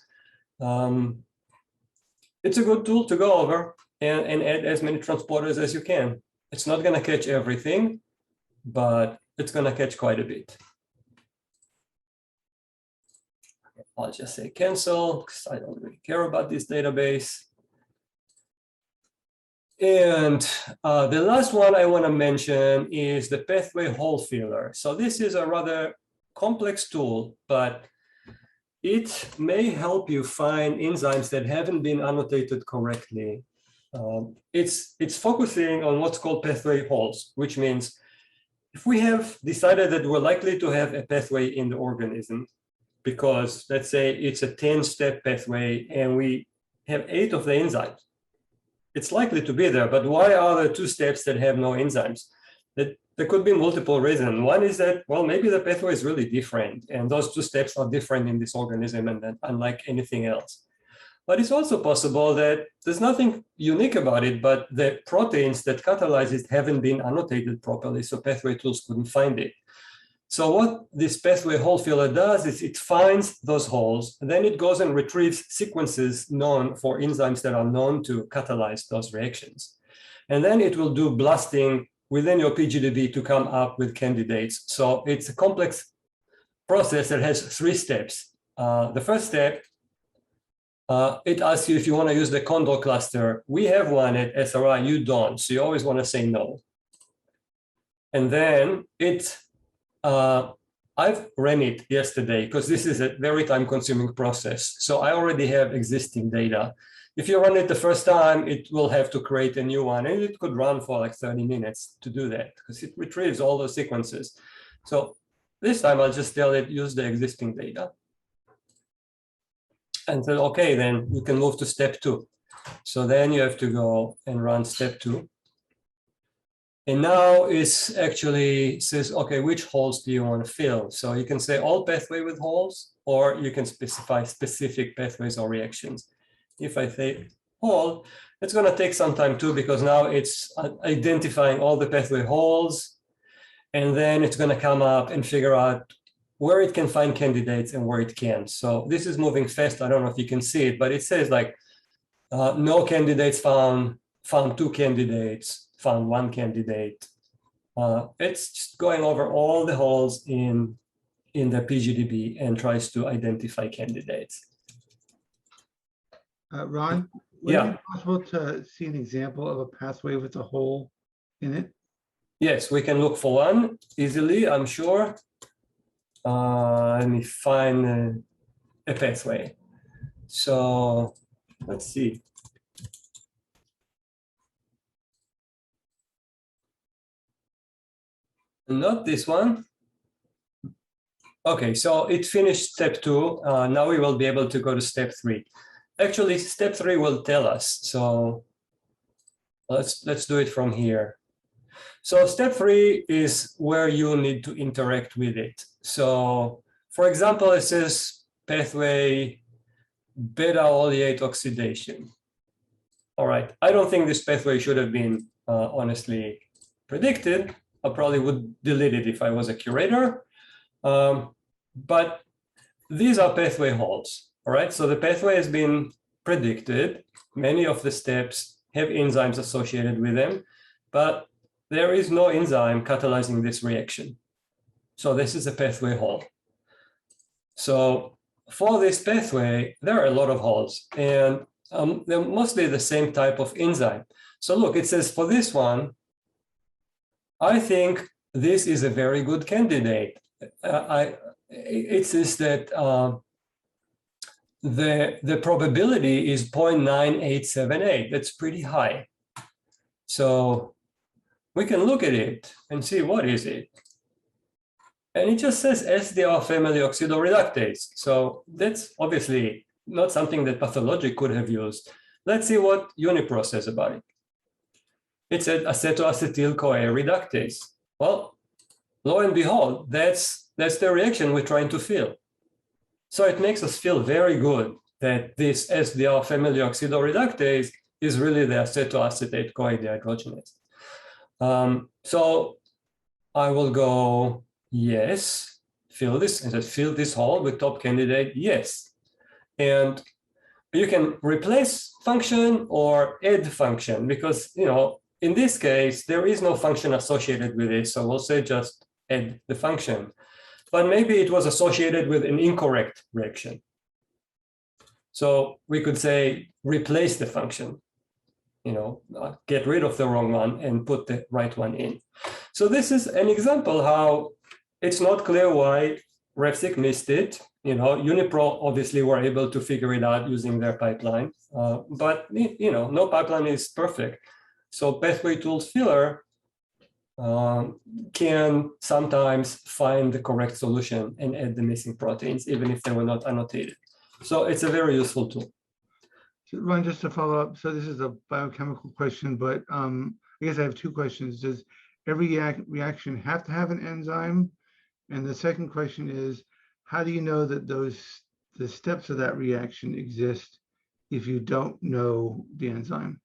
It's a good tool to go over and add as many transporters as you can. It's not going to catch everything, but it's going to catch quite a bit. I'll just say cancel because I don't really care about this database. And the last one I want to mention is the pathway hole filler. So this is a rather complex tool, but it may help you find enzymes that haven't been annotated correctly. It's focusing on what's called pathway holes, which means if we have decided that we're likely to have a pathway in the organism, because let's say it's a 10-step pathway and we have 8 of the enzymes, it's likely to be there. But why are there 2 steps that have no enzymes? There could be multiple reasons. One is that, well, maybe the pathway is really different and those 2 steps are different in this organism and then unlike anything else. But it's also possible that there's nothing unique about it, but the proteins that catalyze it haven't been annotated properly, so pathway tools couldn't find it. So what this pathway hole filler does is it finds those holes, and then it goes and retrieves sequences known for enzymes that are known to catalyze those reactions. And then it will do blasting within your PGDB to come up with candidates. So it's a complex process that has 3 steps. The first step, it asks you if you want to use the condor cluster. We have one at SRI, you don't, so you always want to say no. And then I've ran it yesterday because this is a very time-consuming process. So I already have existing data. If you run it the first time, it will have to create a new one, and it could run for like 30 minutes to do that because it retrieves all the sequences. So this time I'll just tell it, use the existing data. And then, okay, then you can move to step 2. So then you have to go and run step 2. And now it's actually says, okay, which holes do you want to fill? So you can say all pathway with holes, or you can specify specific pathways or reactions. If I say hole, it's going to take some time too, because now it's identifying all the pathway holes, and then it's going to come up and figure out where it can find candidates and where it can't. So this is moving fast. I don't know if you can see it, but it says like no candidates found 2 candidates, found 1 candidate. It's just going over all the holes in the PGDB and tries to identify candidates. Ron, would Yeah. it be possible to see an example of a pathway with a hole in it? Yes, we can look for one easily, I'm sure. Let me find a pathway. So let's see. Not this one. Okay, so it finished step 2. Now we will be able to go to step 3. Actually, step 3 will tell us. So let's do it from here. So step 3 is where you need to interact with it. So for example, it says pathway beta oleate oxidation. All right, I don't think this pathway should have been honestly predicted. I probably would delete it if I was a curator. But these are pathway holes. All right, so the pathway has been predicted. Many of the steps have enzymes associated with them, but there is no enzyme catalyzing this reaction. So this is a pathway hole. So for this pathway, there are a lot of holes, and they're mostly the same type of enzyme. So look, it says for this one, I think this is a very good candidate. It says that the probability is 0.9878. That's pretty high. So we can look at it and see what is it. And it just says SDR family oxidoreductase. So that's obviously not something that pathology could have used. Let's see what UniPro says about it. It's an acetoacetyl-CoA reductase. Well, lo and behold, that's the reaction we're trying to fill. So it makes us feel very good that this SDR family oxidoreductase is really the acetoacetate-CoA dehydrogenase. So I will go, yes, fill this, and just fill this hole with top candidate, yes. And you can replace function or add function because, you know, in this case, there is no function associated with it. So we'll say just add the function. But maybe it was associated with an incorrect reaction. So we could say replace the function, get rid of the wrong one and put the right one in. So this is an example how it's not clear why RefSeq missed it. Unipro obviously were able to figure it out using their pipeline, but no pipeline is perfect. So pathway tools filler can sometimes find the correct solution and add the missing proteins, even if they were not annotated. So it's a very useful tool. Ron, just to follow up, so this is a biochemical question, but I guess I have two questions. Does every reaction have to have an enzyme? And the second question is, how do you know that the steps of that reaction exist if you don't know the enzyme?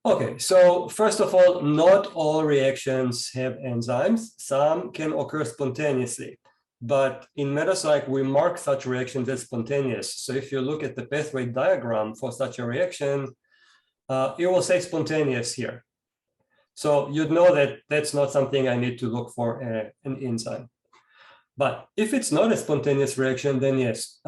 Okay, so first of all, not all reactions have enzymes. Some can occur spontaneously, but in Metacyc, we mark such reactions as spontaneous. So if you look at the pathway diagram for such a reaction, it will say spontaneous here. So you'd know that that's not something I need to look for an enzyme. But if it's not a spontaneous reaction, then yes.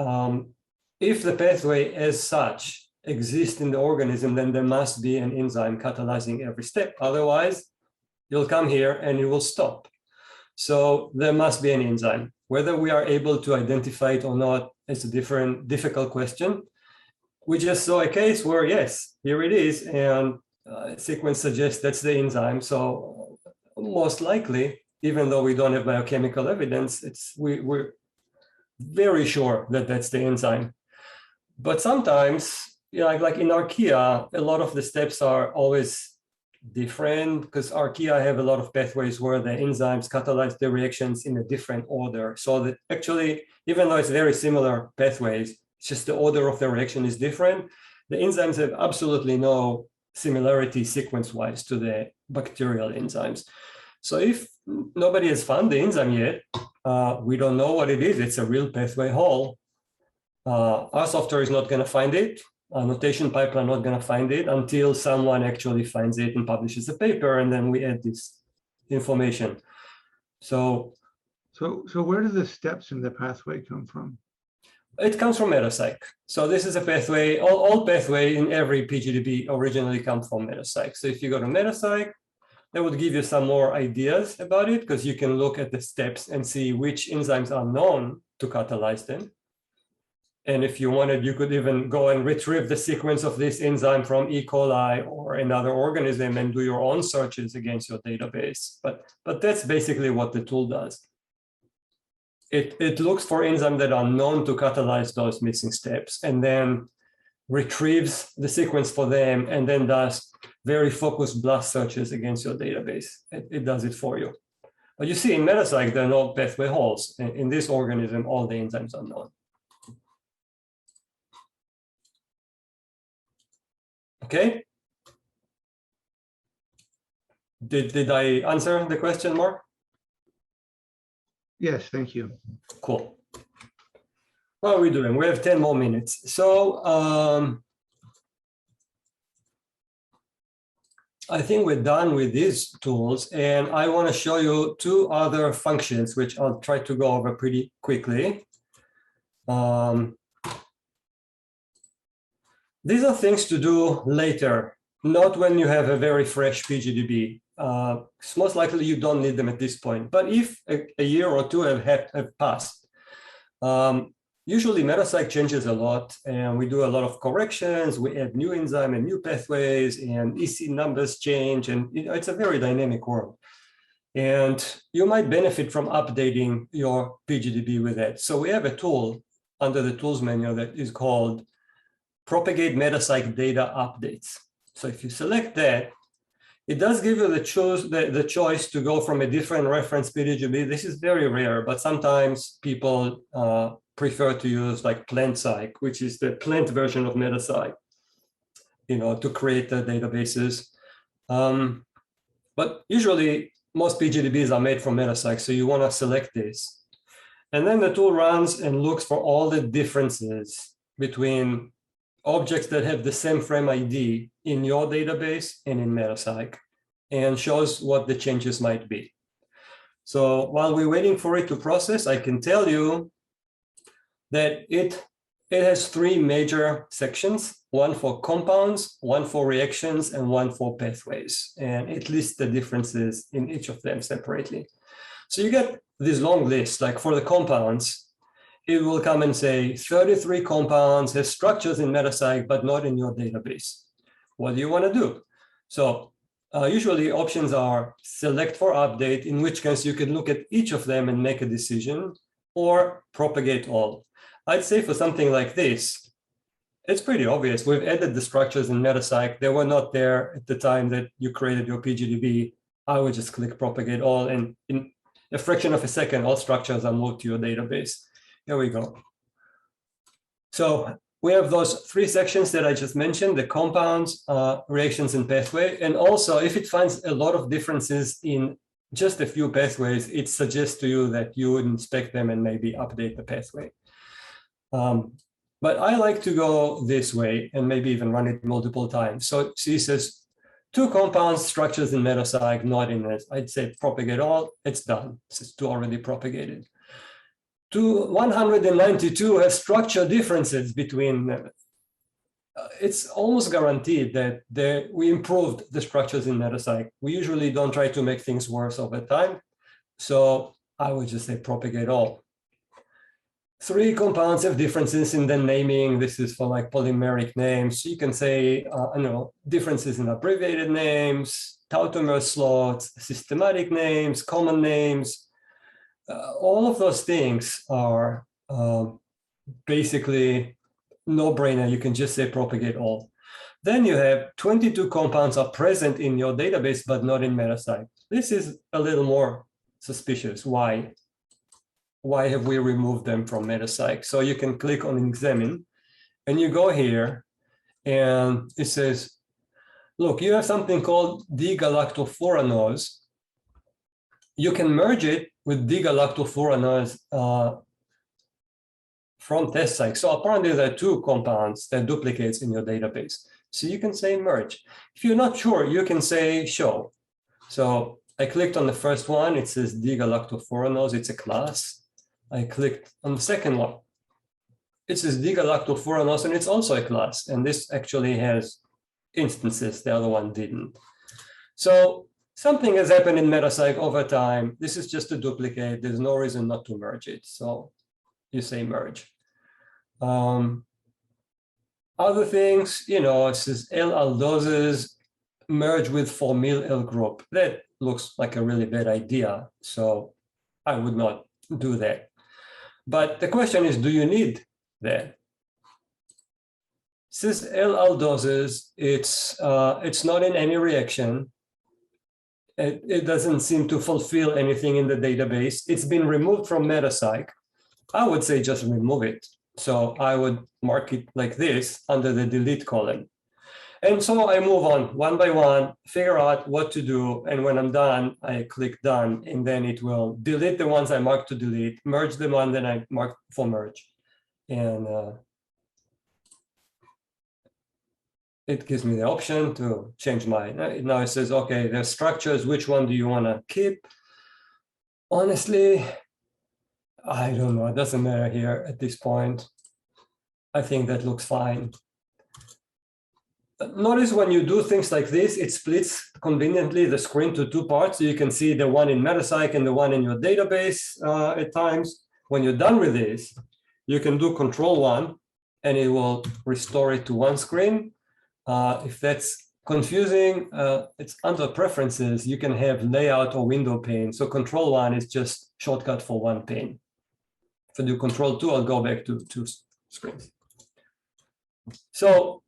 If the pathway as such exists in the organism, then there must be an enzyme catalyzing every step. Otherwise, you'll come here and it will stop. So there must be an enzyme. Whether we are able to identify it or not is a difficult question. We just saw a case where, yes, here it is, and sequence suggests that's the enzyme. So most likely, even though we don't have biochemical evidence, we're very sure that that's the enzyme. But sometimes, like in Archaea, a lot of the steps are always different because Archaea have a lot of pathways where the enzymes catalyze the reactions in a different order. So that actually, even though it's very similar pathways, it's just the order of the reaction is different. The enzymes have absolutely no similarity sequence-wise to the bacterial enzymes. So if nobody has found the enzyme yet, we don't know what it is. It's a real pathway hole. Our software is not going to find it. Annotation pipeline not going to find it until someone actually finds it and publishes a paper, and then we add this information. So where do the steps in the pathway come from? It comes from Metacyc. So this is a pathway. All pathway in every PGDB originally come from Metacyc. So if you go to Metacyc, that would give you some more ideas about it, because you can look at the steps and see which enzymes are known to catalyze them. And if you wanted, you could even go and retrieve the sequence of this enzyme from E. coli or another organism and do your own searches against your database. But that's basically what the tool does. It looks for enzymes that are known to catalyze those missing steps and then retrieves the sequence for them and then does very focused blast searches against your database. It does it for you. But you see in Metacyc, there are no pathway holes. In this organism, all the enzymes are known. Okay. Did I answer the question, Mark? Yes, thank you. Cool. What are we doing? We have 10 more minutes. So I think we're done with these tools, and I want to show you two other functions, which I'll try to go over pretty quickly. These are things to do later, not when you have a very fresh PGDB. Most likely you don't need them at this point. But if a year or two have passed, usually Metacyc changes a lot, and we do a lot of corrections. We add new enzyme and new pathways, and EC numbers change, and it's a very dynamic world. And you might benefit from updating your PGDB with that. So we have a tool under the tools menu that is called Propagate Metacyc Data Updates. So if you select that, it does give you the choice to go from a different reference PGDB. This is very rare, but sometimes people prefer to use like PlantCyc, which is the plant version of Metacyc, to create the databases. But usually most PGDBs are made from Metacyc, so you want to select this. And then the tool runs and looks for all the differences between objects that have the same frame ID in your database and in Metacyc, and shows what the changes might be. So while we're waiting for it to process, I can tell you that it it has three major sections, one for compounds, one for reactions, and one for pathways. And it lists the differences in each of them separately. So you get this long list, like for the compounds, it will come and say 33 compounds have structures in Metascic, but not in your database. What do you want to do? So usually options are select for update, in which case you can look at each of them and make a decision, or propagate all. I'd say for something like this, it's pretty obvious. We've added the structures in Metascic. They were not there at the time that you created your PGDB. I would just click propagate all, and in a fraction of a second, all structures are moved to your database. Here we go. So we have those three sections that I just mentioned, the compounds, reactions, and pathway. And also, if it finds a lot of differences in just a few pathways, it suggests to you that you would inspect them and maybe update the pathway. But I like to go this way and maybe even run it multiple times. So she says, 2 compounds, structures in Metascic, not in this. I'd say propagate all, it's done. It says 2 already propagated. 192 have structure differences between them. It's almost guaranteed that we improved the structures in Metascic. We usually don't try to make things worse over time. So I would just say propagate all. 3 compounds have differences in the naming. This is for like polymeric names. You can say, differences in abbreviated names, tautomer slots, systematic names, common names. All of those things are basically no-brainer. You can just say propagate all. Then you have 22 compounds are present in your database, but not in Metascic. This is a little more suspicious. Why? Why have we removed them from Metascic? So you can click on examine, and you go here, and it says, look, you have something called D-galactofuranose. You can merge it with D-galactofuranose from TestCyc. So apparently there are 2 compounds that duplicates in your database. So you can say merge. If you're not sure, you can say show. So I clicked on the first one. It says D-galactofuranose. It's a class. I clicked on the second one. It says D-galactofuranose, and it's also a class. And this actually has instances. The other one didn't. So something has happened in Metascic over time. This is just a duplicate. There's no reason not to merge it. So you say merge. Other things, it says L-aldoses merge with formyl L group. That looks like a really bad idea. So I would not do that. But the question is, do you need that? It says L-aldoses, it's not in any reaction. It doesn't seem to fulfill anything in the database. It's been removed from Metascic. I would say just remove it. So I would mark it like this under the delete column. And so I move on one by one, figure out what to do. And when I'm done, I click done, and then it will delete the ones I marked to delete, merge the one that I marked for merge. And it gives me the option to change mine. Now it says, okay, there's structures. Which one do you want to keep? Honestly, I don't know. It doesn't matter here at this point. I think that looks fine. Notice when you do things like this, it splits conveniently the screen to 2 parts. So you can see the one in Metascic and the one in your database at times. When you're done with this, you can do Control-1, and it will restore it to one screen. If that's confusing, it's under preferences. You can have layout or window pane. So Control-1 is just shortcut for one pane. If I do Control-2, I'll go back to 2 screens. So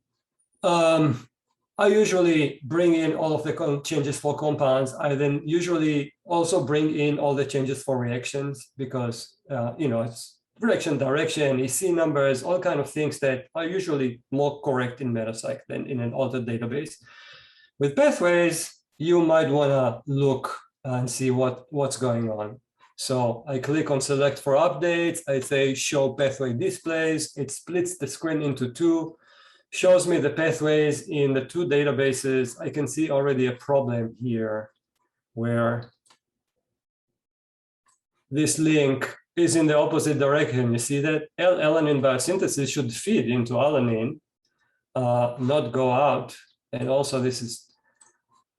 I usually bring in all of the changes for compounds. I then usually also bring in all the changes for reactions because, it's reaction direction, EC numbers, all kind of things that are usually more correct in Metascic than in an altered database. With pathways, you might want to look and see what's going on. So I click on select for updates. I say show pathway displays. It splits the screen into 2, shows me the pathways in the 2 databases. I can see already a problem here where this link is in the opposite direction. You see that L-alanine biosynthesis should feed into alanine, not go out. And also this is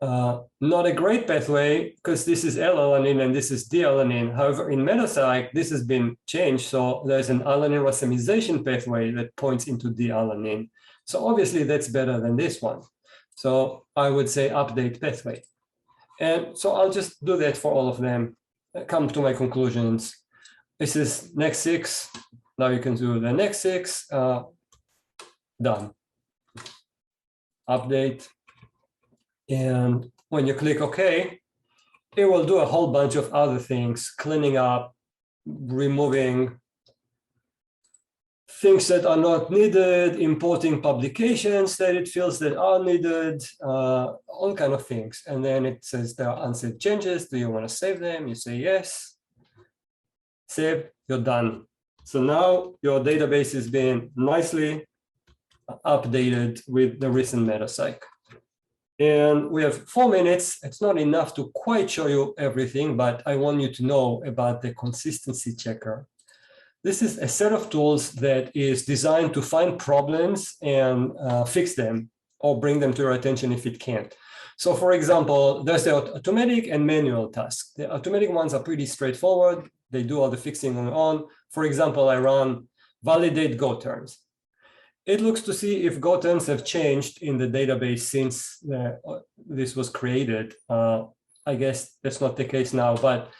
not a great pathway because this is L-alanine and this is D-alanine. However, in metapsych, this has been changed. So there's an alanine racemization pathway that points into D-alanine. So obviously that's better than this one. So I would say update pathway. And so I'll just do that for all of them, come to my conclusions. This is next 6. Now you can do the next 6. Done. Update. And when you click OK, it will do a whole bunch of other things, cleaning up, removing things that are not needed, importing publications that it feels that are needed, all kind of things. And then it says there are unsaved changes. Do you want to save them? You say yes. Save, you're done. So now your database is being nicely updated with the recent metapsych. And we have 4 minutes. It's not enough to quite show you everything, but I want you to know about the consistency checker. This is a set of tools that is designed to find problems and fix them or bring them to your attention if it can't. So for example, there's the automatic and manual tasks. The automatic ones are pretty straightforward. They do all the fixing on their own. For example, I run validate Go terms. It looks to see if Go terms have changed in the database since this was created. I guess that's not the case now, but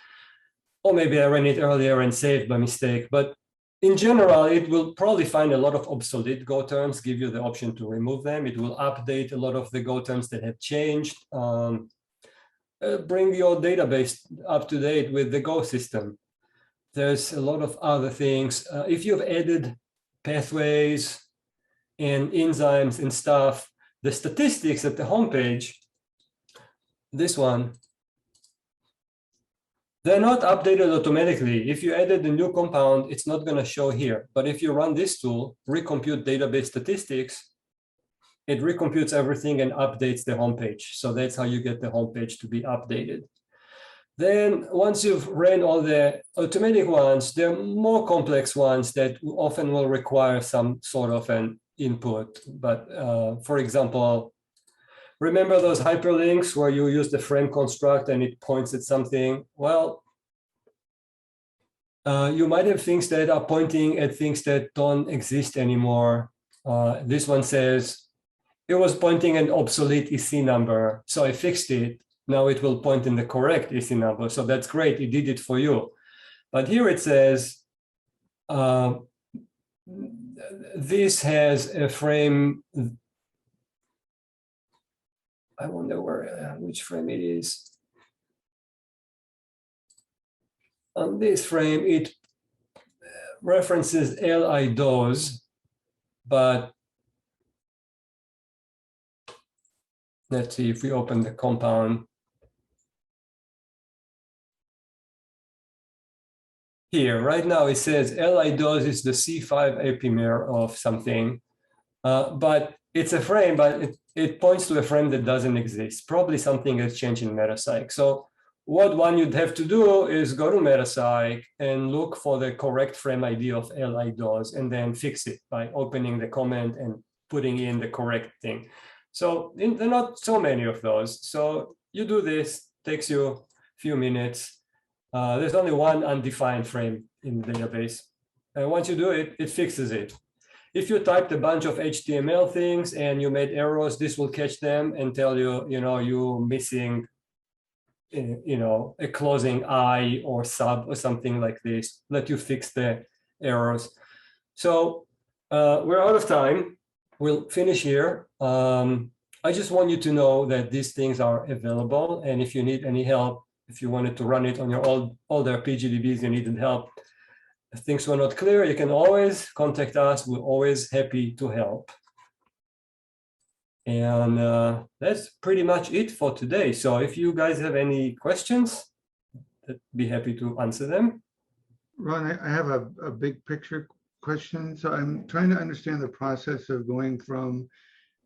or maybe I ran it earlier and saved by mistake. But in general, it will probably find a lot of obsolete Go terms, give you the option to remove them. It will update a lot of the Go terms that have changed. Bring your database up to date with the Go system. There's a lot of other things. If you've added pathways and enzymes and stuff, the statistics at the homepage, this one, they're not updated automatically. If you added a new compound, it's not going to show here. But if you run this tool, recompute database statistics, it recomputes everything and updates the homepage. So that's how you get the homepage to be updated. Then once you've ran all the automatic ones, there are more complex ones that often will require some sort of an input. But for example, remember those hyperlinks where you use the frame construct and it points at something? Well, you might have things that are pointing at things that don't exist anymore. This one says, it was pointing an obsolete EC number, so I fixed it. Now it will point in the correct EC number. So that's great, it did it for you. But here it says, this has a frame. I wonder which frame it is. On this frame, it references LI dose, but let's see if we open the compound. Here, right now it says LI dose is the C5 epimer of something, but it's a frame, but it points to a frame that doesn't exist. Probably something has changed in metapsych. So what one you'd have to do is go to metapsych and look for the correct frame ID of LI dose and then fix it by opening the comment and putting in the correct thing. So there are not so many of those. So you do this, takes you a few minutes. There's only one undefined frame in the database. And once you do it, it fixes it. If you typed a bunch of HTML things and you made errors, this will catch them and tell you, you're missing, a closing I or sub or something like this, let you fix the errors. So we're out of time. We'll finish here. I just want you to know that these things are available. And if you need any help, if you wanted to run it on your older PGDBs, you needed help, if things were not clear, you can always contact us. We're always happy to help. And that's pretty much it for today. So if you guys have any questions, I'd be happy to answer them. Ron, I have a big picture question. So I'm trying to understand the process of going from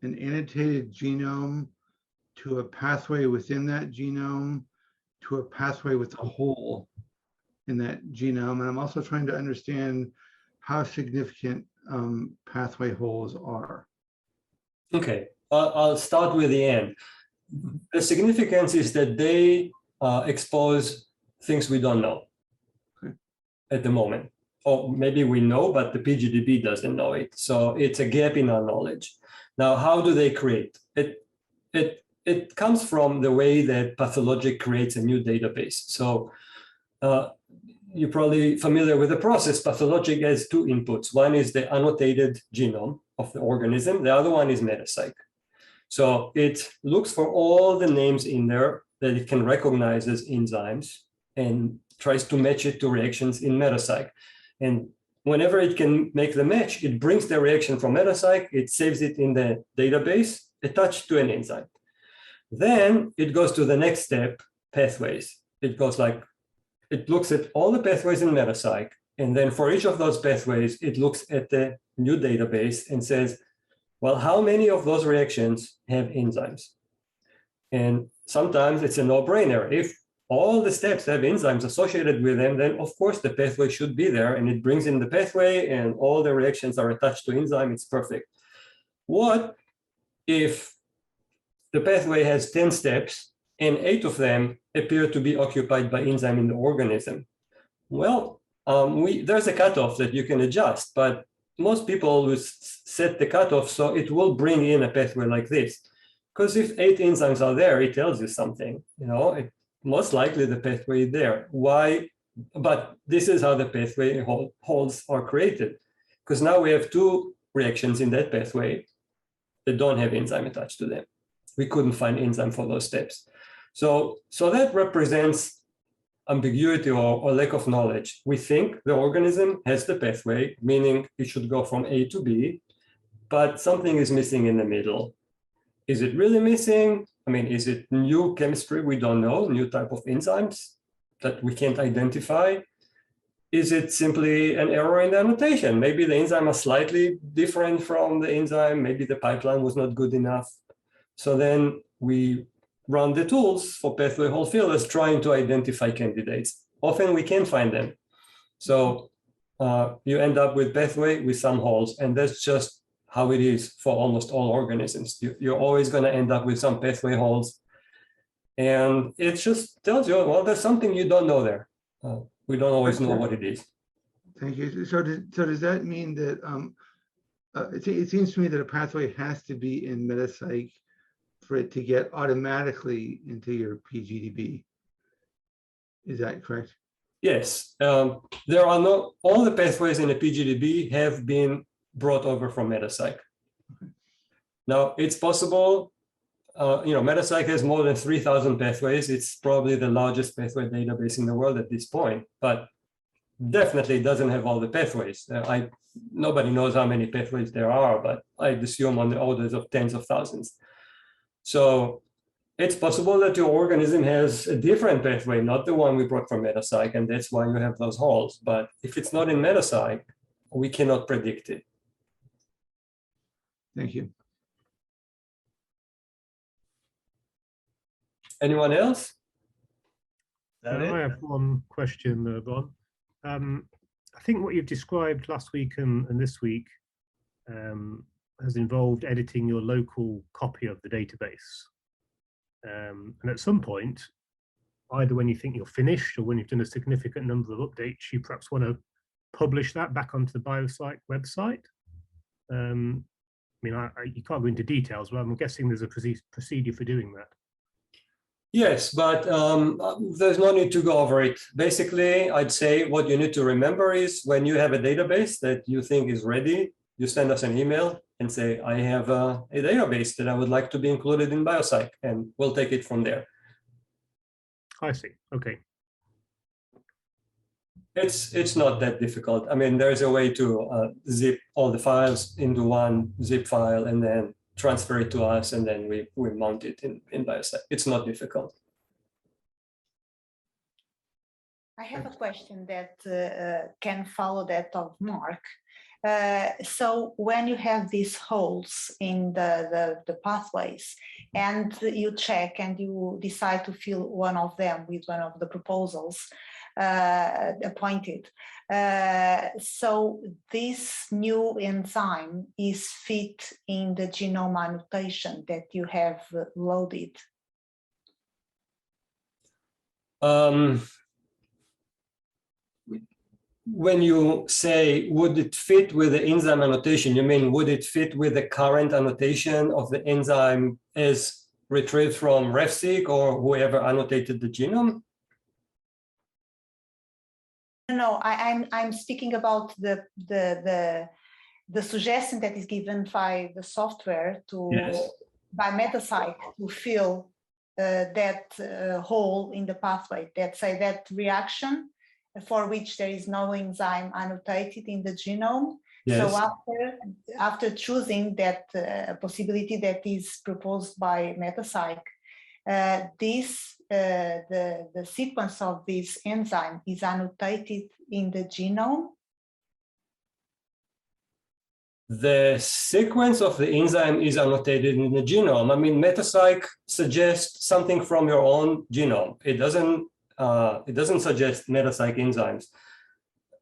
an annotated genome to a pathway within that genome to a pathway with a whole. in that genome. And I'm also trying to understand how significant pathway holes are. Okay, I'll start with the end. The significance is that they expose things we don't know at the moment. Or maybe we know, but the PGDB doesn't know it. So it's a gap in our knowledge. Now, how do they create? It comes from the way that Pathologic creates a new database. So you're probably familiar with the process. Pathologic has two inputs. One is the annotated genome of the organism. The other one is Metapsych. So it looks for all the names in there that it can recognize as enzymes and tries to match it to reactions in Metapsych. And whenever it can make the match, it brings the reaction from Metapsych, it saves it in the database attached to an enzyme. Then it goes to the next step, pathways. It goes like, it looks at all the pathways in Metapsych, and then for each of those pathways, it looks at the new database and says, well, how many of those reactions have enzymes? And sometimes it's a no-brainer. If all the steps have enzymes associated with them, then of course the pathway should be there, and it brings in the pathway and all the reactions are attached to enzyme, it's perfect. What if the pathway has 10 steps and 8 of them appear to be occupied by enzyme in the organism? Well, there's a cutoff that you can adjust, but most people will set the cutoff so it will bring in a pathway like this. Because if 8 enzymes are there, it tells you something, most likely the pathway is there. Why? But this is how the pathway holes are created. Because now we have 2 reactions in that pathway that don't have enzyme attached to them. We couldn't find enzyme for those steps. So that represents ambiguity or lack of knowledge. We think the organism has the pathway, meaning it should go from A to B, but something is missing in the middle. Is it really missing? I mean, is it new chemistry we don't know, new type of enzymes that we can't identify? Is it simply an error in the annotation? Maybe the enzyme is slightly different from the enzyme. Maybe the pipeline was not good enough. So then we run the tools for pathway hole fillers trying to identify candidates. Often we can't find them. So you end up with pathway with some holes, and that's just how it is for almost all organisms. You're always going to end up with some pathway holes. And it just tells you, well, there's something you don't know there. We don't always know what it is. Thank you. So does that mean that it seems to me that a pathway has to be in Metapsych for it to get automatically into your PGDB? Is that correct? Yes. There are all the pathways in a PGDB have been brought over from Metapsych. Okay. Now, it's possible, Metapsych has more than 3,000 pathways. It's probably the largest pathway database in the world at this point, but definitely doesn't have all the pathways. Nobody knows how many pathways there are, but I'd assume on the orders of tens of thousands. So it's possible that your organism has a different pathway, not the one we brought from Metapsych, and that's why you have those holes. But if it's not in Metapsych, we cannot predict it. Thank you. Anyone else? I have one question, Ron. I think what you've described last week and this week has involved editing your local copy of the database. And at some point, either when you think you're finished or when you've done a significant number of updates, you perhaps want to publish that back onto the BioPsych website. You can't go into details, but I'm guessing there's a procedure for doing that. Yes, but there's no need to go over it. Basically, I'd say what you need to remember is when you have a database that you think is ready, you send us an email and say, I have a database that I would like to be included in BioPsych, and we'll take it from there. I see. Okay. It's not that difficult. I mean, there's a way to zip all the files into one zip file and then transfer it to us, and then we mount it in BioPsych. It's not difficult. I have a question that can follow that of Mark. So when you have these holes in the pathways and you check and you decide to fill one of them with one of the proposals, appointed. So this new enzyme is fit in the genome annotation that you have loaded. When you say, would it fit with the enzyme annotation, you mean, would it fit with the current annotation of the enzyme as retrieved from RefSeq or whoever annotated the genome? No, I'm speaking about the suggestion that is given by the software to by Metapsych to fill that hole in the pathway, that say that reaction for which there is no enzyme annotated in the genome. Yes. So after choosing that possibility that is proposed by Metapsych, the sequence of this enzyme is annotated in the genome. The sequence of the enzyme is annotated in the genome. I mean, Metapsych suggests something from your own genome. It doesn't suggest Metapsych enzymes.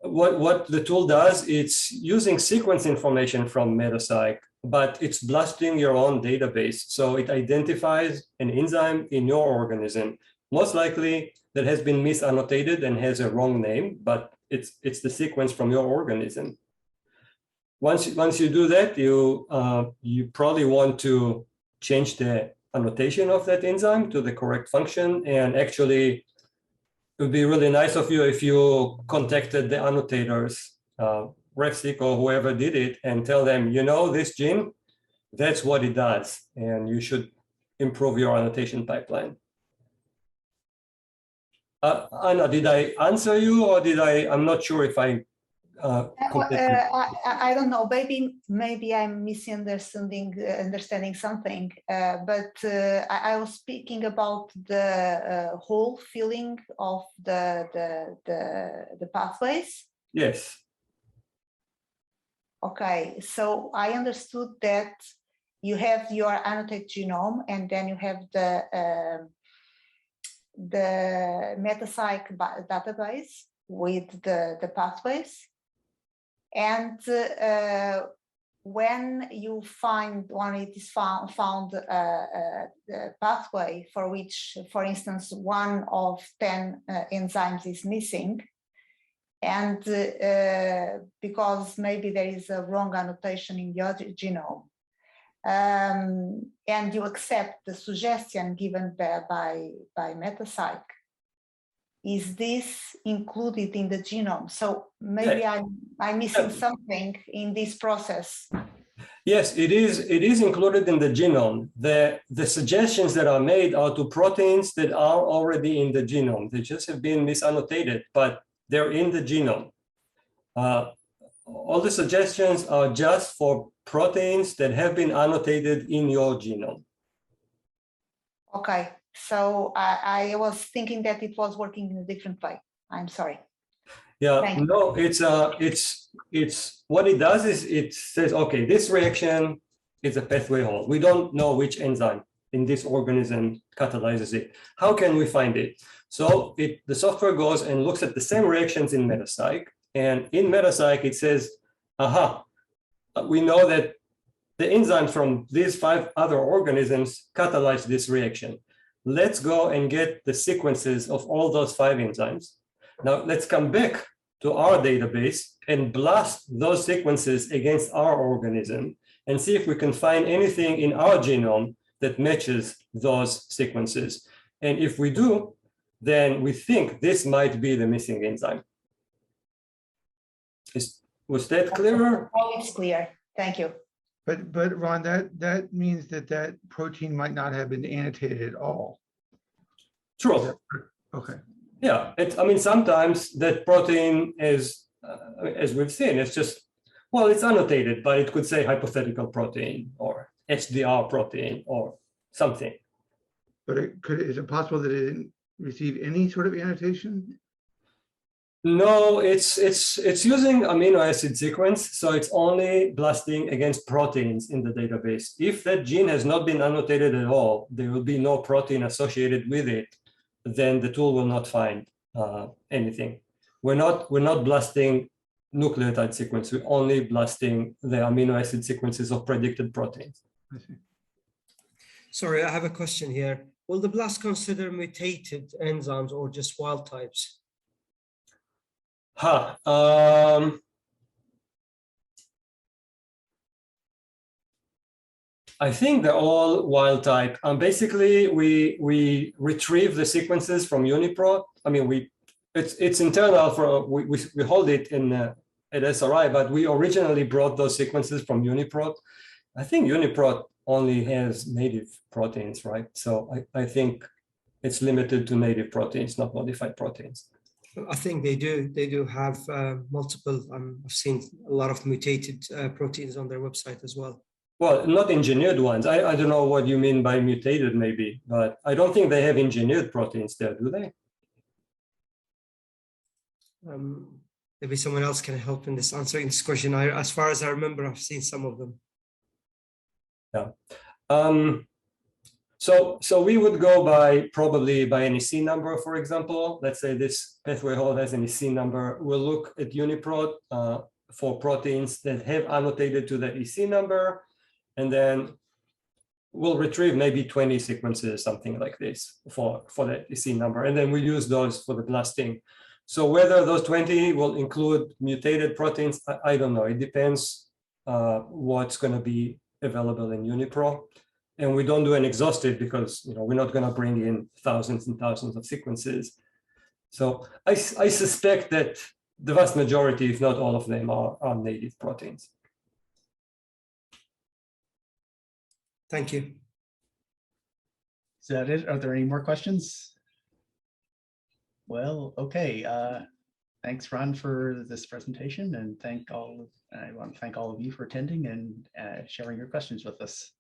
What the tool does, it's using sequence information from Metapsych, but it's blasting your own database. So it identifies an enzyme in your organism, most likely that has been misannotated and has a wrong name, but it's the sequence from your organism. Once you do that, you probably want to change the annotation of that enzyme to the correct function. And actually, it would be really nice of you if you contacted the annotators, RefSeq or whoever did it, and tell them, you know, this gene, that's what it does, and you should improve your annotation pipeline. Anna, did I answer you, or did I'm not sure if I I don't know. Maybe I'm understanding something. But I was speaking about the whole filling of the pathways. Yes. Okay. So I understood that you have your annotated genome, and then you have the Metapsych database with the pathways. And when it is found the pathway for which, for instance, one of 10 enzymes is missing, and because maybe there is a wrong annotation in your genome, and you accept the suggestion given by Metapsych, is this included in the genome? So maybe I'm missing something in this process. Yes, it is included in the genome. The suggestions that are made are to proteins that are already in the genome. They just have been misannotated, but they're in the genome. All the suggestions are just for proteins that have been annotated in your genome. Okay. So I was thinking that it was working in a different way. I'm sorry. Yeah, no, it's what it does is it says, okay, this reaction is a pathway hole. We don't know which enzyme in this organism catalyzes it. How can we find it? So the software goes and looks at the same reactions in Metapsych, and in Metapsych it says, aha, we know that the enzymes from these 5 other organisms catalyze this reaction. Let's go and get the sequences of all those 5 enzymes. Now let's come back to our database and blast those sequences against our organism and see if we can find anything in our genome that matches those sequences. And if we do, then we think this might be the missing enzyme. Was that clearer? Oh, it's clear. Thank you. But Ron, that means that protein might not have been annotated at all. True. Okay. Yeah, I mean, sometimes that protein is, as we've seen, it's just, well, it's annotated, but it could say hypothetical protein or HDR protein or something. But is it possible that it didn't receive any sort of annotation? No, it's using amino acid sequence, so it's only blasting against proteins in the database. If that gene has not been annotated at all, there will be no protein associated with it, then the tool will not find anything. We're not blasting nucleotide sequence. We're only blasting the amino acid sequences of predicted proteins. I see. Sorry, I have a question here. Will the blast consider mutated enzymes or just wild types? I think they're all wild type. Basically, we retrieve the sequences from UniProt. I mean, it's internal for we hold it in at SRI, but we originally brought those sequences from UniProt. I think UniProt only has native proteins, right? So I think it's limited to native proteins, not modified proteins. I think they do. They do have multiple. I've seen a lot of mutated proteins on their website as well. Well, not engineered ones. I don't know what you mean by mutated, maybe, but I don't think they have engineered proteins there, do they? Maybe someone else can help in this answering this question. As far as I remember, I've seen some of them. Yeah. So we would go by probably by an EC number, for example. Let's say this pathway hold has an EC number. We'll look at UniProt for proteins that have annotated to the EC number, and then we'll retrieve maybe 20 sequences, something like this, for that EC number, and then we use those for the blasting. So whether those 20 will include mutated proteins, I don't know. It depends what's going to be available in UniProt. And we don't do an exhaustive because we're not going to bring in thousands and thousands of sequences. So I suspect that the vast majority, if not all of them, are native proteins. Thank you. Is that it? Are there any more questions? Well, okay. Thanks, Ron, for this presentation, and I want to thank all of you for attending and sharing your questions with us.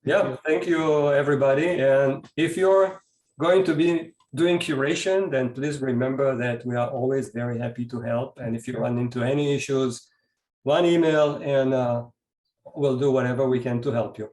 Yeah, thank you, everybody. And if you're going to be doing curation, then please remember that we are always very happy to help. And if you run into any issues, one email and we'll do whatever we can to help you.